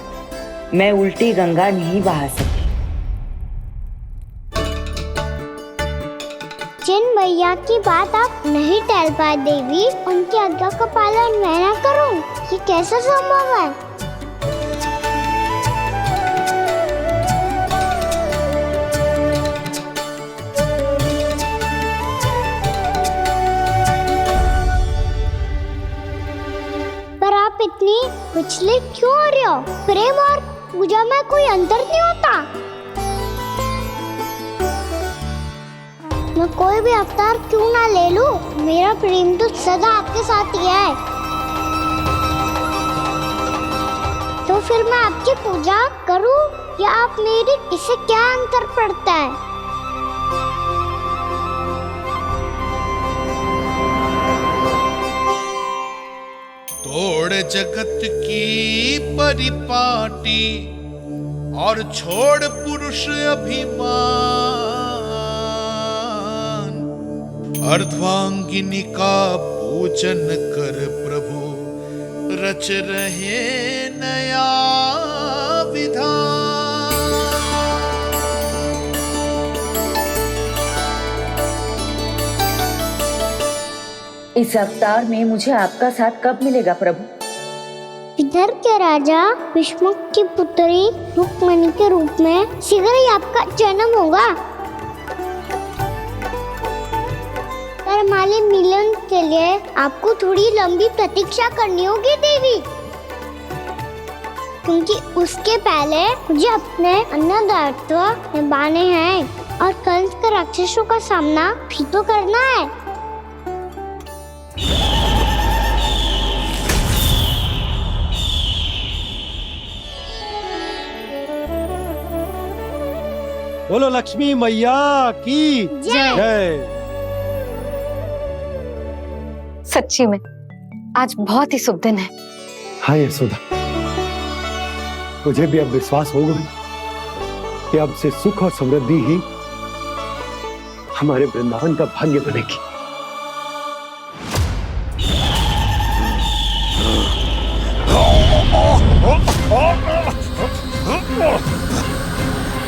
मैं उल्टी गंगा नहीं बहा सकती। जिन भैया की बात आप नहीं टल पाए देवी, उनकी आज्ञा का पालन मैं ना करूं, ये कैसे संभव है? इतनी विचलित क्यों हो रहे हो? प्रेम और पूजा में कोई अंतर नहीं होता। मैं कोई भी अवतार क्यों ना ले लूं, मेरा प्रेम तो सदा आपके साथ ही है। तो फिर मैं आपकी पूजा करूं या आप मेरी, इससे क्या अंतर पड़ता है? तोड़ जगत की परिपाटी और छोड़ पुरुष अभिमान, अर्धांगिनी का पूजन कर प्रभु रच रहे नया विधान। इस अवतार में मुझे आपका साथ कब मिलेगा प्रभु? इधर के राजा भीष्म की पुत्री रुक्मणी के रूप में शीघ्र ही आपका जन्म होगा। पर हमारे मिलन के लिए आपको थोड़ी लंबी प्रतीक्षा करनी होगी देवी, क्योंकि उसके पहले मुझे अपने अन्य दायित्व निभाने हैं और कंस के राक्षसों का सामना भी तो करना है। बोलो लक्ष्मी मैया की जय। सच्ची में आज बहुत ही शुभ दिन है। हाँ यशोदा, मुझे भी अब विश्वास हो गया कि अब से सुख और समृद्धि ही हमारे वृंदावन का भाग्य बनेगी।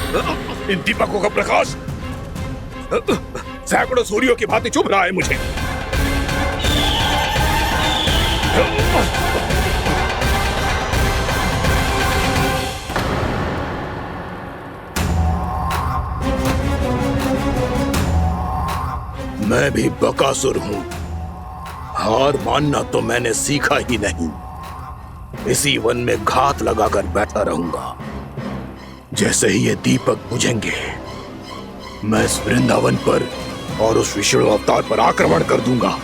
इन दीपकों का प्रकाश सैकड़ों सूर्यों की भांति चुभ रहा है मुझे। मैं भी बकासुर हूं, हार मानना तो मैंने सीखा ही नहीं। इसी वन में घात लगाकर बैठा रहूंगा। जैसे ही ये दीपक बुझेंगे, मैं इस वृंदावन पर और उस विष्णु अवतार पर आक्रमण कर दूंगा।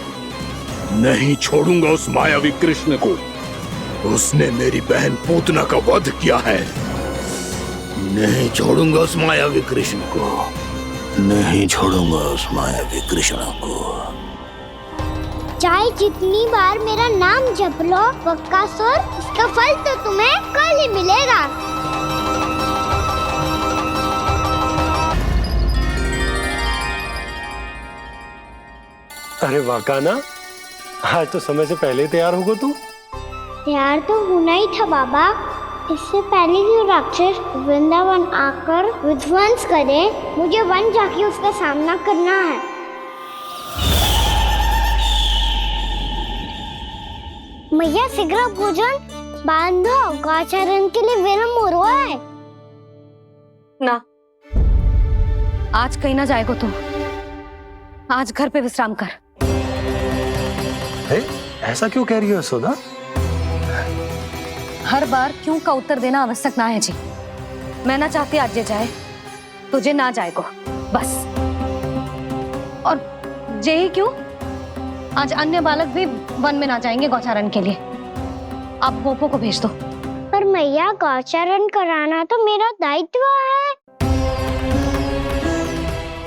नहीं छोड़ूंगा उस मायावी कृष्ण को। उसने मेरी बहन पूतना का वध किया है। नहीं छोड़ूंगा उस मायावी कृष्ण को। नहीं छोड़ूंगा उस मायावी कृष्ण को। चाहे जितनी बार मेरा नाम जप लो बकासुर, इसका फल तो तुम्हें कल ही मिलेगा। अरे वाकाना, आज तो समय से पहले तैयार होगा तू। तैयार तो होना ही था बाबा। इससे पहले कि राक्षस वृंदावन आकर विध्वंस करे, मुझे वन जाके उसका सामना करना है। मैया शीघ्र भोजन बांधो, गौचरण के लिए विलंब हो रहा है। ना, आज कहीं ना जाएगा तुम। आज घर पे विश्राम कर। ऐसा क्यों कह रही हो यशोदा? हर बार क्यों का उत्तर देना आवश्यक ना है जी। मैं ना चाहती आज ये जाए, तुझे ना जाएगा बस। और जे ही क्यों, आज अन्य बालक भी वन में ना जाएंगे गौचारण के लिए। आप गोपो को भेज दो। पर मैया, गौचारण कराना तो मेरा दायित्व है।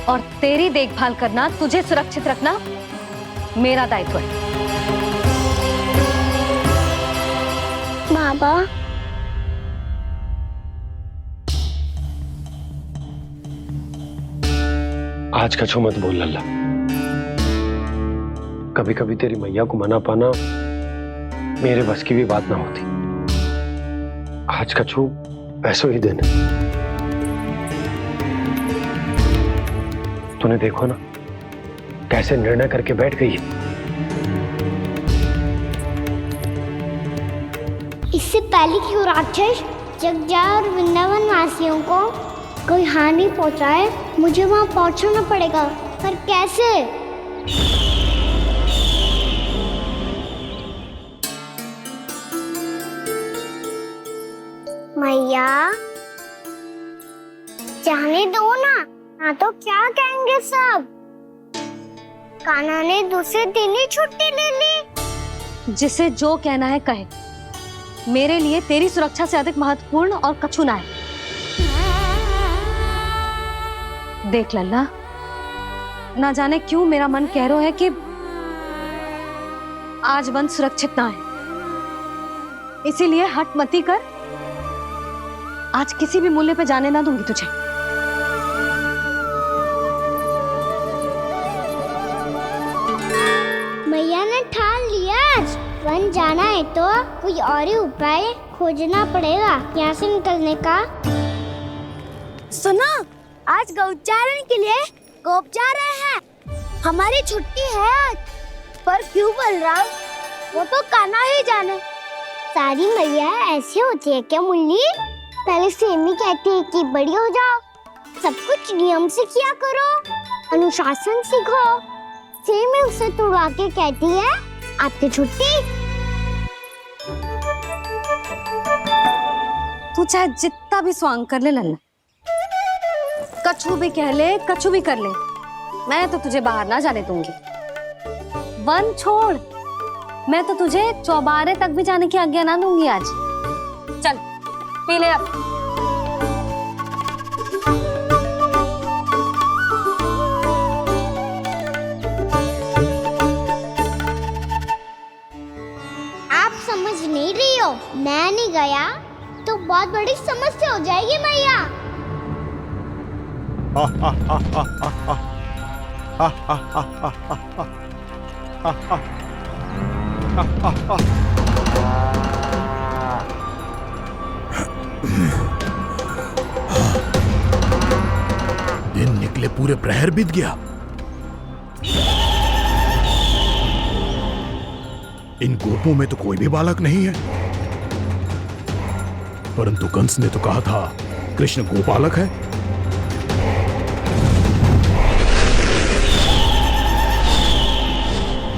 और तेरी देखभाल करना, तुझे सुरक्षित रखना मेरा दायित्व है। बाबा, आज कछु मत बोल लल्ला। कभी कभी तेरी मैया को मना पाना मेरे बस की भी बात ना होती। आज कछु ऐसो ही दिन है। तूने देखो ना कैसे निर्णय करके बैठ गई है। इससे पहले कि वो राक्षस जगजा और वृंदावन वासियों को कोई हानि पहुंचाए, मुझे वहां पहुंचना पड़ेगा। पर कैसे? मैया, जाने दो ना तो क्या कहेंगे सब। कान्हा ने दूसरे दिन ही छुट्टी ले ली। जिसे जो कहना है कहे। मेरे लिए तेरी सुरक्षा से अधिक महत्वपूर्ण और कछु ना है। देख लल्ला, ना जाने क्यों मेरा मन कह रहा है कि आज वन सुरक्षित ना है। इसीलिए हट मती कर। आज किसी भी मूल्य पे जाने ना दूंगी तुझे। मैया ने ठान लिया, वन जाना है तो कोई और ही उपाय खोजना पड़ेगा यहाँ से निकलने का। सुनो, आज गौचारण के लिए गोप जा रहे हैं। हमारी छुट्टी है आज। पर क्यों बलराम? वो तो कान्हा ही जाने। सारी मैया ऐसी होती है क्या मुल्ली? पहले सेमी कहती है कि बड़ी हो जाओ, सब कुछ नियम से किया करो, अनुशासन सीखो। सेमी उसे तुड़वा के कहती है आपकी छुट्टी। तू चाहे जितना भी स्वांग कर ले लल्ला, कछु भी कह ले, कछु भी कर ले, मैं तो तुझे बाहर ना जाने दूंगी। वन छोड़, मैं तो तुझे चौबारे तक भी जाने की आज्ञा ना दूंगी आज। चल पी ले अब। आप समझ नहीं रही हो, मैं नहीं गया तो बहुत बड़ी समस्या हो जाएगी मैया। निकले पूरे प्रहर बीत गया। इन गोपों में तो कोई भी बालक नहीं है, परंतु कंस ने तो कहा था कृष्ण गोपालक है।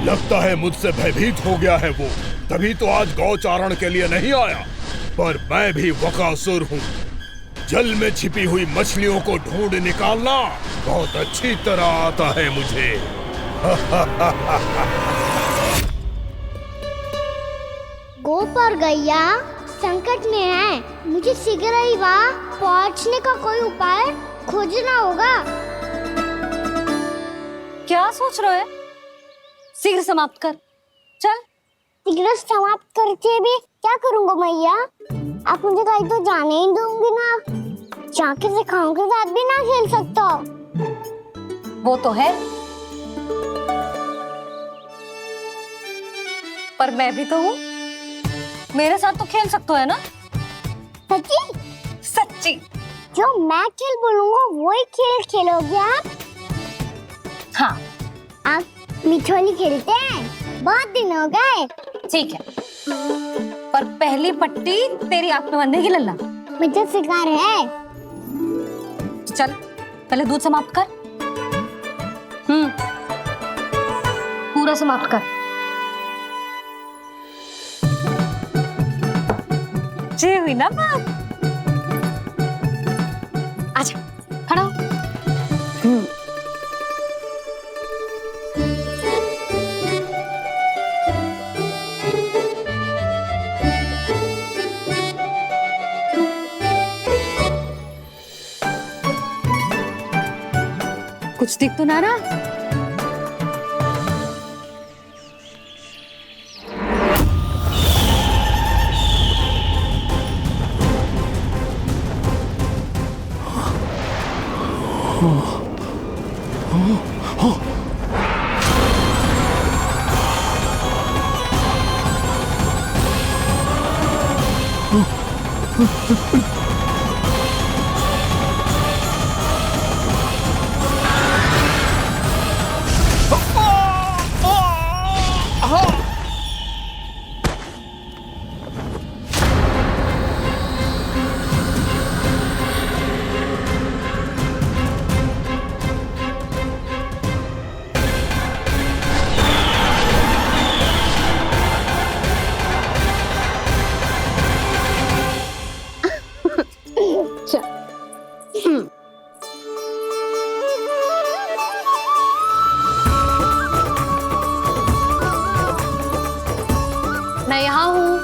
लगता है मुझसे भयभीत हो गया है वो, तभी तो आज गौचारण के लिए नहीं आया। पर मैं भी वकासुर हूँ। जल में छिपी हुई मछलियों को ढूंढ निकालना बहुत अच्छी तरह आता है मुझे। गोप और गैया संकट में है। मुझे शीघ्र ही वहाँ पहुँचने का कोई उपाय खोजना होगा। क्या सोच रहे हो? शीघ्र समाप्त कर, चल। शीघ्र समाप्त करके भी क्या करूँगा मैया? आप मुझे कहीं तो जाने ही दूंगी ना। जाके सिखाओं के साथ भी ना खेल सकता। वो तो है, पर मैं भी तो हूँ। मेरे साथ तो खेल सकते हो, है ना? सच्ची? सच्ची। जो मैं खेल बोलूँगा वही खेल खेलोगे आप? हाँ। आप मिठोली खेलते हैं? बहुत दिन हो गए। ठीक है, पर पहली पट्टी तेरी आंख में बांधने की लल्ला। मुझे शिकार है। चल पहले दूध समाप्त कर। पूरा समाप्त कर। जे हुई ना बात। आजा, खड़ा हो। कुछ दिख तो ना रहा। मैं यहाँ हूँ।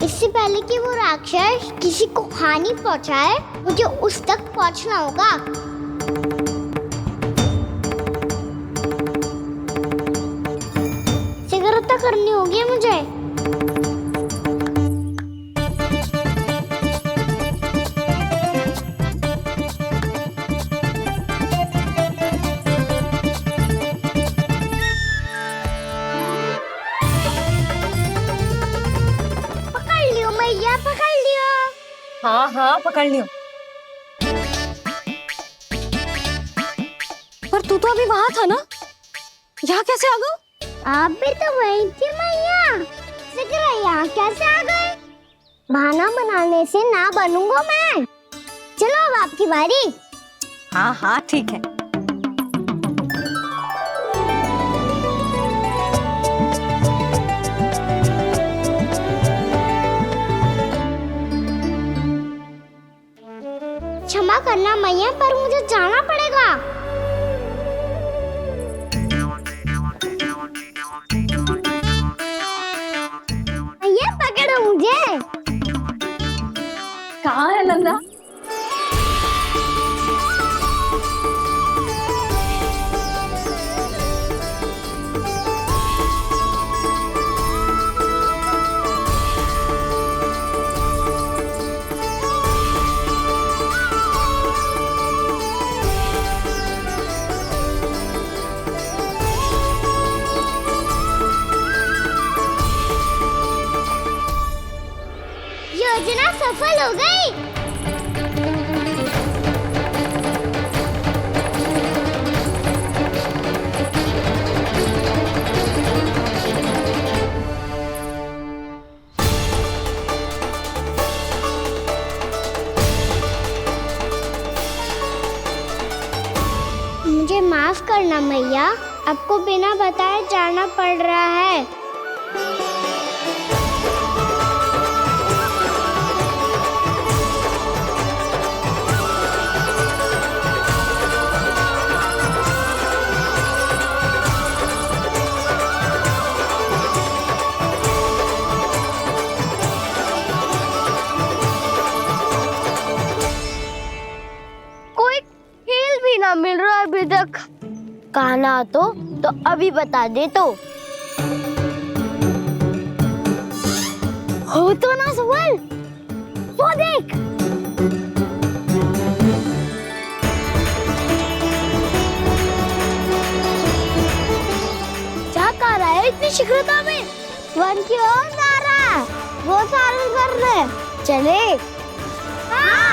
इससे पहले कि वो राक्षस किसी को हानि पहुंचाए, मुझे उस तक पहुंचना होगा। शीघ्रता करनी होगी मुझे। पकड़ लियो मैया, पकड़ लियो। हाँ हाँ पकड़ लियो। पर तू तो अभी वहां था ना, यहाँ कैसे आ गया? आप भी तो वही थी मैया। शीघ्र यहाँ कैसे आ गए? बहाना बनाने से ना बनूंगा मैं। चलो अब आपकी बारी। हाँ हाँ ठीक है। क्षमा करना मैया, पर मुझे जाना पड़ेगा। मैया पकड़ो मुझे। कहाँ है लल्ला? सफल हो गई। मुझे माफ करना मैया, आपको बिना बताए जाना पड़ रहा है। कोई खेल भी ना मिल रहा अभी तक। कहना तो अभी बता दे तो। हो तो ना सवाल, वो देख। क्या कर रहा है इतनी शीघ्रता में? वन की ओर जा रहा है, वो सारे कर रहे। चले। हाँ।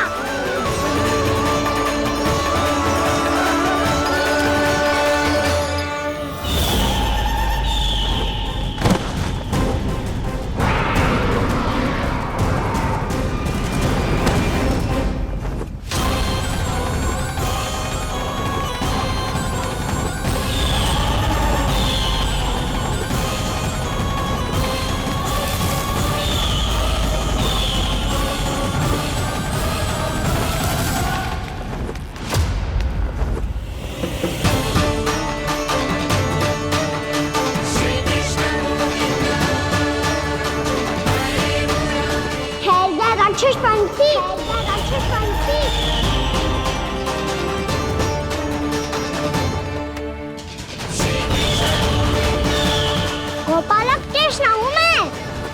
गोपालक कृष्ण हूँ मैं,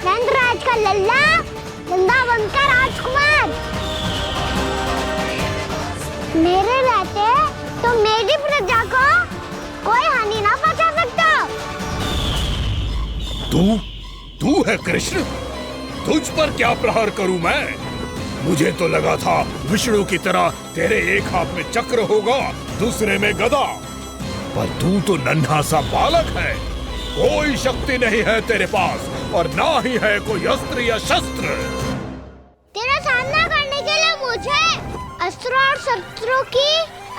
नंदराज का लल्ला, वृंदावन का राजकुमार। मेरे रहते तो मेरी प्रजा को कोई हानि ना पहुंचा सकता। तू है कृष्ण? तुझ पर क्या प्रहार करूं मैं? मुझे तो लगा था विष्णु की तरह तेरे एक हाथ में चक्र होगा, दूसरे में गदा, पर तू तो नन्हा सा बालक है। कोई शक्ति नहीं है तेरे पास और ना ही है कोई अस्त्र या शस्त्र। तेरा सामना करने के लिए मुझे अस्त्रों और शस्त्रों की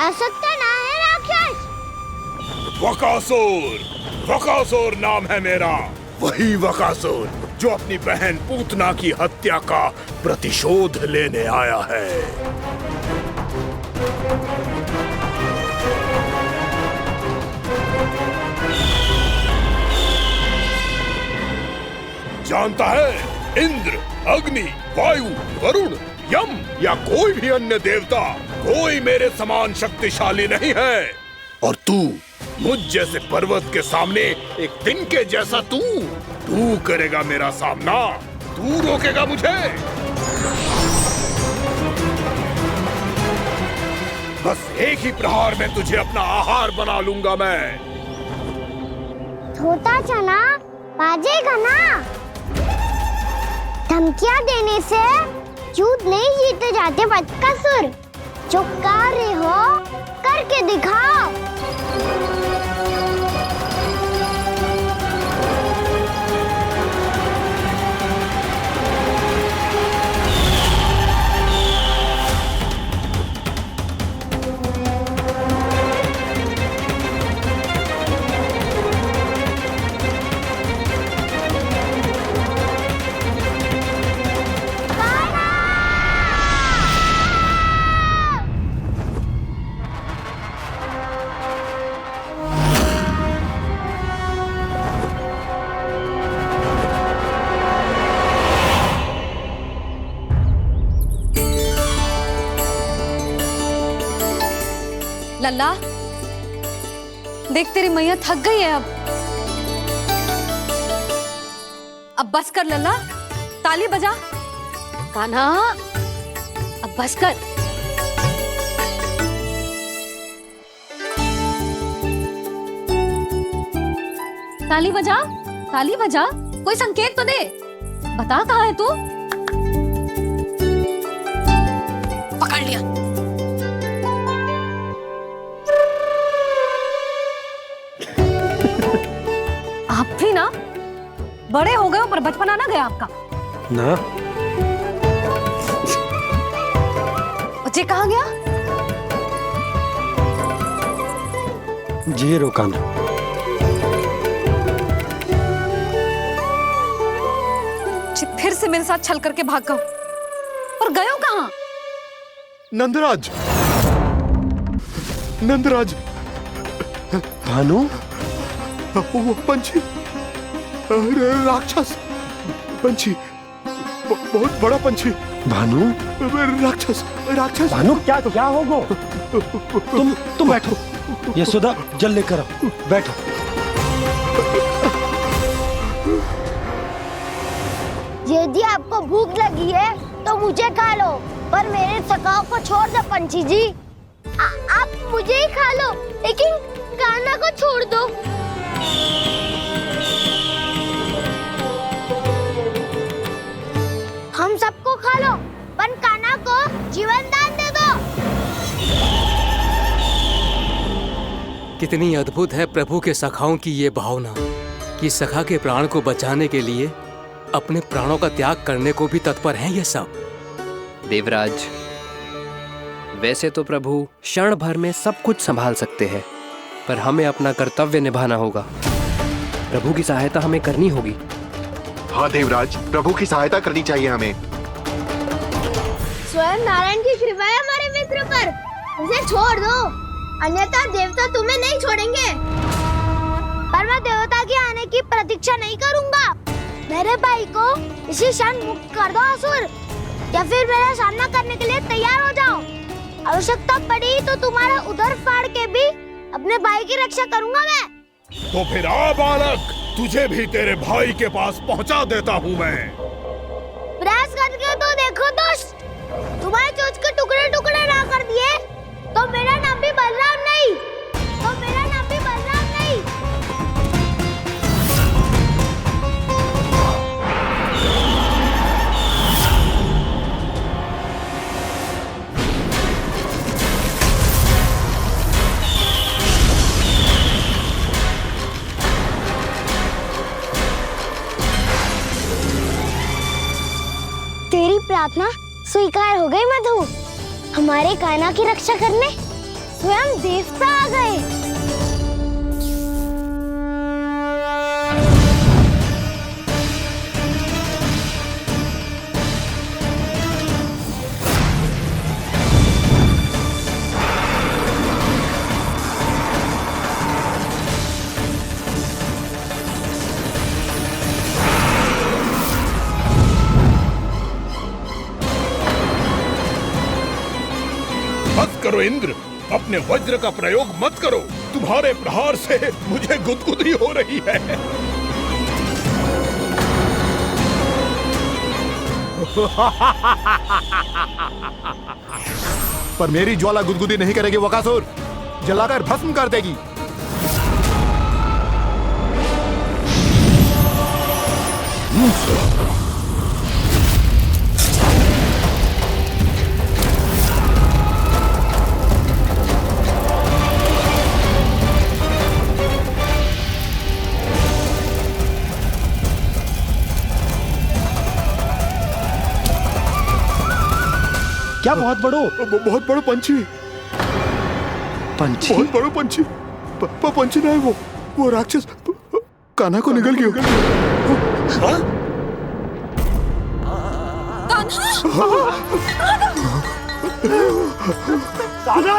आवश्यकता ना है राक्षस। वकासुर नाम है मेरा, वही वकासुर जो अपनी बहन पूतना की हत्या का प्रतिशोध लेने आया है। जानता है, इंद्र, अग्नि, वायु, वरुण, यम या कोई भी अन्य देवता कोई मेरे समान शक्तिशाली नहीं है। और तू मुझ जैसे पर्वत के सामने एक तिनके जैसा तू करेगा मेरा सामना? तू रोकेगा मुझे? बस एक ही प्रहार में तुझे अपना आहार बना लूंगा मैं। छोटा चना बाजेगा ना। धमकियां देने से युद्ध नहीं जीते जाते बदकसूर। जो कार्य हो करके दिखाओ। लल्ला, देख तेरी मैया थक गई है अब बस कर लल्ला, ताली बजा। कान्हा, अब बस कर। ताली बजा, ताली बजा, कोई संकेत तो दे। बता कहाँ है तू? थी ना, बड़े हो गए हो पर बचपना ना गया आपका। ना बच्चे कहाँ गया? जी रोकाना। फिर से मेरे साथ छल करके भाग गए और गए हो कहाँ? नंदराज, नंदराज। भानु, वो पंछी, राक्षस पंछी, बहुत बड़ा पंछी। भानु, राक्षस, राक्षस। भानु, क्या क्या होगा? तुम बैठो, यशोदा जल लेकर आओ, बैठो। यदि आपको भूख लगी है तो मुझे खा लो, पर मेरे सखाओं को छोड़ दो पंछी जी। आप मुझे ही खा लो, लेकिन कान्हा को छोड़ दो। हम सबको खा लो, पर कान्हा को जीवन दान दे दो। कितनी अद्भुत है प्रभु के सखाओं की ये भावना कि सखा के प्राण को बचाने के लिए अपने प्राणों का त्याग करने को भी तत्पर हैं ये सब। देवराज, वैसे तो प्रभु क्षण भर में सब कुछ संभाल सकते हैं, पर हमें अपना कर्तव्य निभाना होगा। प्रभु की सहायता हमें करनी होगी। हाँ देवराज, प्रभु की सहायता करनी चाहिए हमें। स्वयं नारायण की कृपा है हमारे मित्र पर, उसे छोड़ दो, अन्यथा देवता तुम्हें नहीं छोड़ेंगे। पर मैं देवता के आने की प्रतीक्षा नहीं करूंगा। मेरे भाई को इसी क्षण मुक्त कर दो असुर, या फिर मेरा सामना करने के लिए तैयार हो जाओ। आवश्यकता पड़ी तो तुम्हारा उदर फाड़ के भी अपने भाई की रक्षा करूंगा मैं। तो फिर आ बालक, तुझे भी तेरे भाई के पास पहुंचा देता हूँ मैं। प्रयास करके तो देखो दोस्त, तुम्हारे चोंच के टुकड़े टुकड़े ना कर दिए तो मेरा नाम भी बलराम नहीं, तो मेरा नाम भी बलराम नहीं। तेरी प्रार्थना स्वीकार हो गई मधु। हमारे कान्हा की रक्षा करने स्वयं देवता आ गए। मत करो इंद्र, अपने वज्र का प्रयोग मत करो। तुम्हारे प्रहार से मुझे गुदगुदी हो रही है। पर मेरी ज्वाला गुदगुदी नहीं करेगी वकासुर, जलाकर भस्म कर देगी। क्या बहुत बड़ो? बहुत बड़ा पंछी। पंछी? बहुत बड़ा पंछी। पंछी नहीं, वो राक्षस कान्हा को निगल गया। हाँ? कान्हा!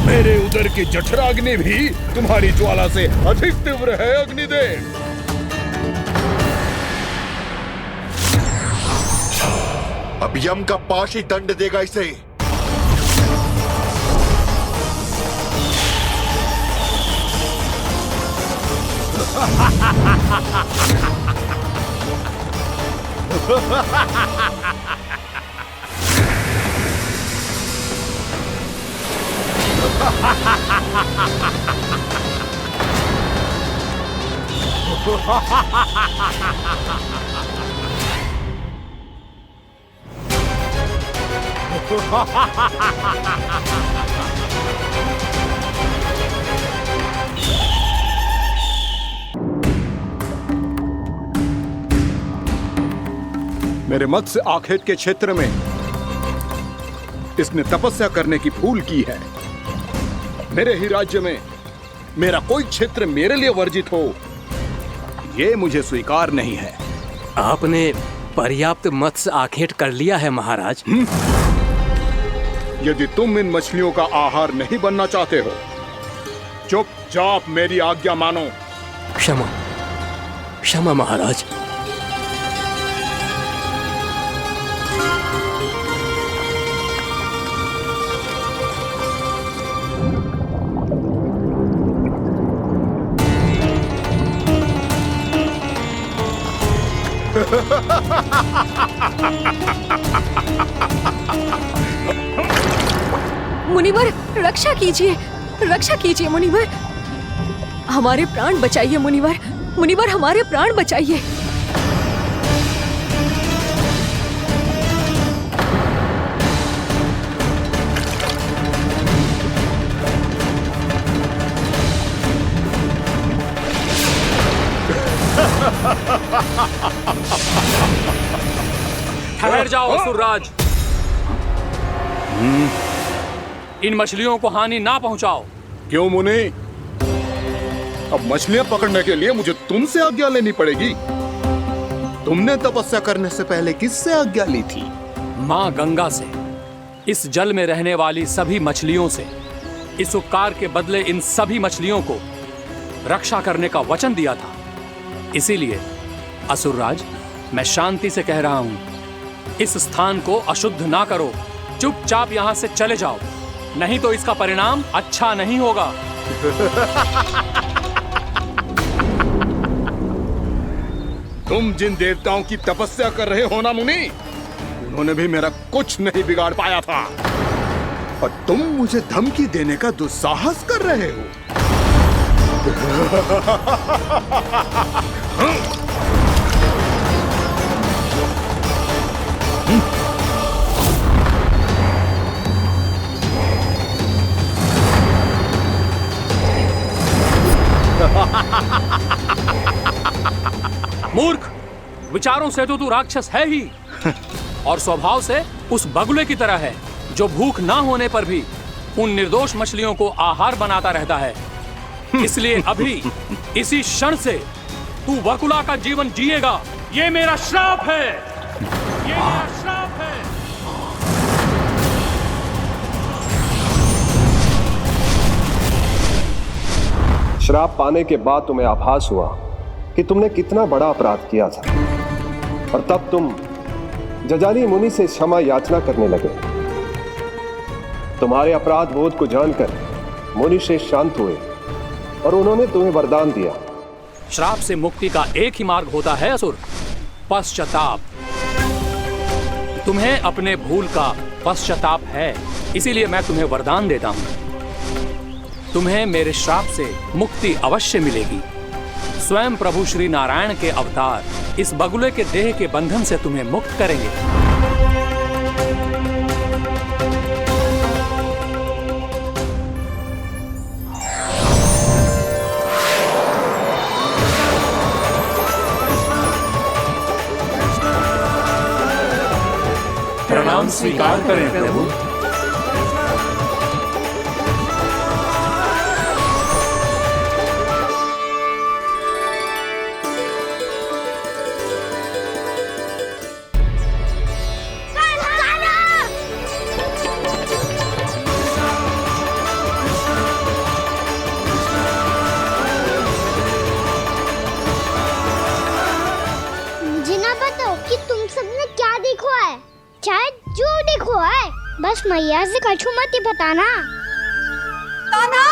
मेरे उदर की जठराग्नि भी तुम्हारी ज्वाला से अधिक तीव्र है अग्निदेव। अब यम का पाश ही दंड देगा इसे। मेरे मत्स्य आखेट के क्षेत्र में इसने तपस्या करने की भूल की है। मेरे ही राज्य में मेरा कोई क्षेत्र मेरे लिए वर्जित हो, ये मुझे स्वीकार नहीं है। आपने पर्याप्त मत्स्य आखेट कर लिया है महाराज। यदि तुम इन मछलियों का आहार नहीं बनना चाहते हो, चुपचाप मेरी आज्ञा मानो। क्षमा, क्षमा महाराज। मुनिवर, रक्षा कीजिए, रक्षा कीजिए मुनिवर, हमारे प्राण बचाइए मुनिवर, मुनिवर हमारे प्राण बचाइए। ठहर जाओ असुरराज, इन मछलियों को हानि ना पहुंचाओ। क्यों मुनि? अब मछलियां पकड़ने के लिए मुझे तुमसे आज्ञा लेनी पड़ेगी। तुमने तपस्या करने से पहले किससे आज्ञा ली थी? माँ गंगा से, इस जल में रहने वाली सभी मछलियों से। इस उपकार के बदले इन सभी मछलियों को रक्षा करने का वचन दिया था। इसीलिए असुरराज, मैं शांति से कह रहा हूं, इस स्थान को अशुद्ध ना करो, चुपचाप यहां से चले जाओ, नहीं तो इसका परिणाम अच्छा नहीं होगा। तुम जिन देवताओं की तपस्या कर रहे हो ना मुनि, उन्होंने भी मेरा कुछ नहीं बिगाड़ पाया था, और तुम मुझे धमकी देने का दुस्साहस कर रहे हो। मूर्ख, विचारों से तो तू राक्षस है ही, और स्वभाव से उस बगुले की तरह है जो भूख ना होने पर भी उन निर्दोष मछलियों को आहार बनाता रहता है। इसलिए अभी इसी क्षण से तू वकुला का जीवन जिएगा। ये मेरा श्राप है, ये मेरा श्राप है। श्राप पाने के बाद तुम्हें आभास हुआ कि तुमने कितना बड़ा अपराध किया था, और तब तुम जजाली मुनि से क्षमा याचना करने लगे। तुम्हारे अपराध बोध को जानकर मुनि से शांत हुए और उन्होंने तुम्हें वरदान दिया। श्राप से मुक्ति का एक ही मार्ग होता है असुर, पश्चाताप। तुम्हें अपने भूल का पश्चाताप है, इसीलिए मैं तुम्हें वरदान देता हूं। तुम्हें मेरे श्राप से मुक्ति अवश्य मिलेगी। स्वयं प्रभु श्री नारायण के अवतार इस बगुले के देह के बंधन से तुम्हें मुक्त करेंगे। प्रणाम स्वीकार करें प्रभु। बस मैया से कछु मत ही बताना। ताना!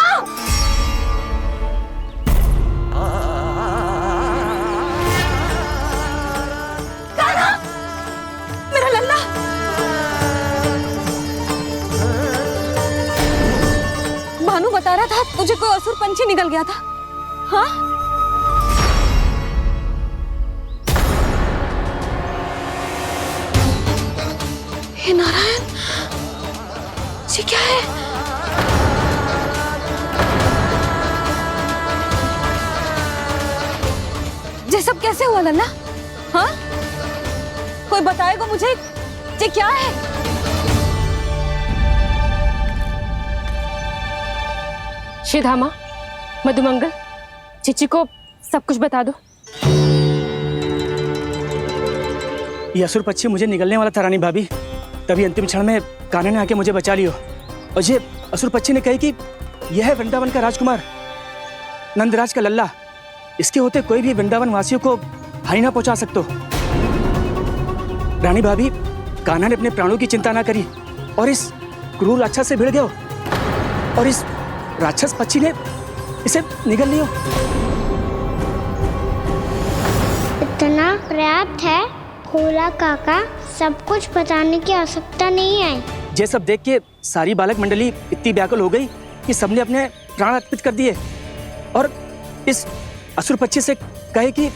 पंछी निकल गया था? हाँ? हे नारायण, ये क्या है? ये सब कैसे हुआ लल्ला? हाँ? कोई बताएगा मुझे ये क्या है? श्रीधामा, मधुमंगल, चिची को सब कुछ बता दो। ये असुर पक्षी मुझे निगलने वाला था रानी भाभी, तभी अंतिम क्षण में कान्हा ने आके मुझे बचा लियो। और ये असुर पक्षी ने कही कि यह है वृंदावन का राजकुमार, नंदराज का लल्ला। इसके होते कोई भी वृंदावन वासियों को हानि ना पहुंचा सकते। रानी भाभी, कान्हा ने अपने प्राणों की चिंता ना करी और इस क्रूर राक्षस से भिड़ गयो और इस राक्षस पक्षी ने इसे निगल लियो। इतना पर्याप्त है भोला काका, सब कुछ बताने की आवश्यकता नहीं है। ये सब देख के सारी बालक मंडली इतनी व्याकुल हो गई कि सबने अपने प्राण अर्पित कर दिए और इस असुर पक्षी से कहे कि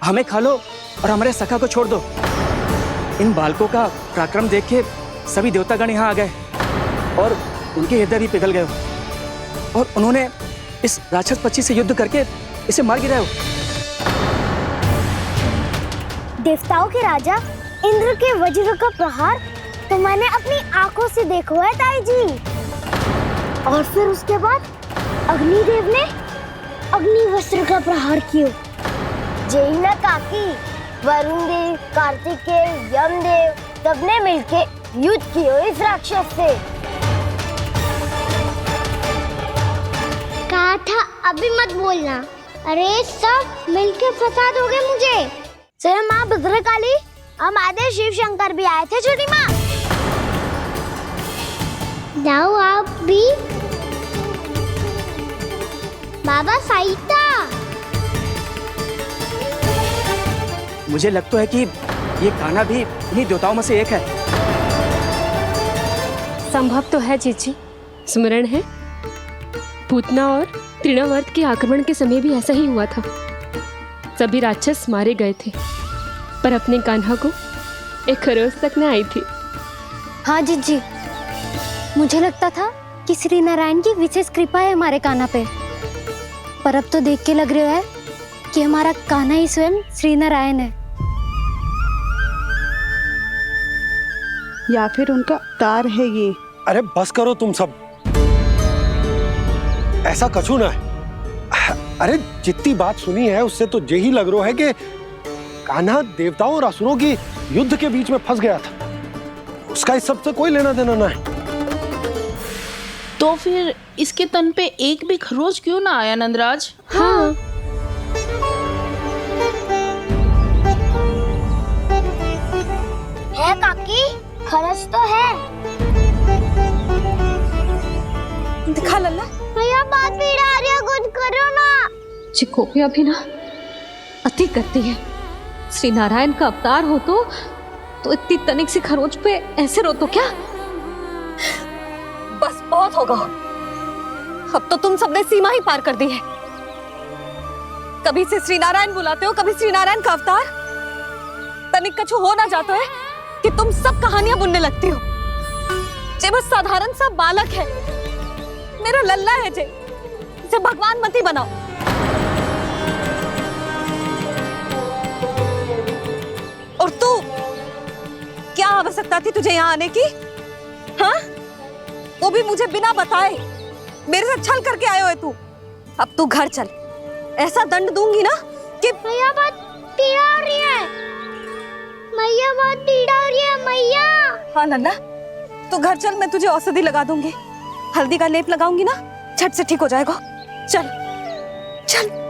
हमें खा लो और हमारे सखा को छोड़ दो। इन बालकों का पराक्रम देख के सभी देवतागण यहाँ आ गए और उनके हृदय भी पिघल गए और उन्होंने इस राक्षस पक्षी से युद्ध करके इसे मार गिराया। देवताओं के राजा इंद्र के वज्र का प्रहार तो मैंने अपनी आंखों से देखा है ताई जी। और फिर उसके बाद अग्निदेव ने अग्निवस्त्र का प्रहार किया। जय ना काकी, वरुण देव, कार्तिकेय, यमदेव सबने मिलके युद्ध किया इस राक्षस से। कहा था अभी मत बोलना। अरे सब मिलके फंसा दोगे मुझे। सर माँ भद्रकाली, हमारे शिव शंकर भी आए थे छोटी माँ। जाओ आप भी। बाबा साईता, मुझे लगता है कि ये कान्हा भी इन्हीं देवताओं में से एक है। संभव तो है चीची। स्मरण है, पूतना और तृणावर्त के आक्रमण के समय भी ऐसा ही हुआ था। सभी राक्षस मारे गए थे, पर अपने कान्हा को एक खरोच तक न आई थी। हाँ जीजी, मुझे लगता था कि श्री नारायण की विशेष कृपा है हमारे कान्हा पे, पर अब तो देख के लग रहा है कि हमारा कान्हा ही स्वयं श्री नारायण है। या फिर उनका अवतार है ये। अरे बस करो तुम सब, ऐसा कछु ना है। अरे जितनी बात सुनी है उससे तो यही लग रहा है कि कान्हा देवताओं और असुरों की युद्ध के बीच में फंस गया था। उसका इस सब से कोई लेना देना ना है। तो फिर इसके तन पे एक भी खरोच क्यों ना आया नंदराज? हाँ, है काकी, खरच तो है। दिखा लल्ला। भैया बात पीड़ा आ रही है, कुछ करो ना। चिकोपिया भी ना अति करती है। श्री नारायण का अवतार हो तो इतनी तनिक सी खरोच पे ऐसे रो तो क्या? बस बहुत होगा। अब तो तुम सबने सीमा ही पार कर दी है। कभी से श्री नारायण बुलाते हो, कभी श्री नारायण का अवतार। तनिक कछु हो ना जाता है कि तुम सब कहानियां बुनने लगती हो। जे बस साधारण सा बालक है, मेरा लल्ला है जे, इसे भगवान मत ही बनाओ। और तू, क्या आवश्यकता थी तुझे यहाँ आने की? हाँ? वो भी मुझे बिना बताए मेरे से छल करके आयो है तू। अब तू घर चल, ऐसा दंड दूंगी ना कि मैया बहुत पीड़ा हो रही है। मैया बहुत पीड़ा हो रही है मैया। हाँ नन्ना, तू घर चल, मैं तुझे औषधि लगा दूंगी। हल्दी का लेप लगाऊंगी ना, झट से ठीक हो जाएगा। चल चल।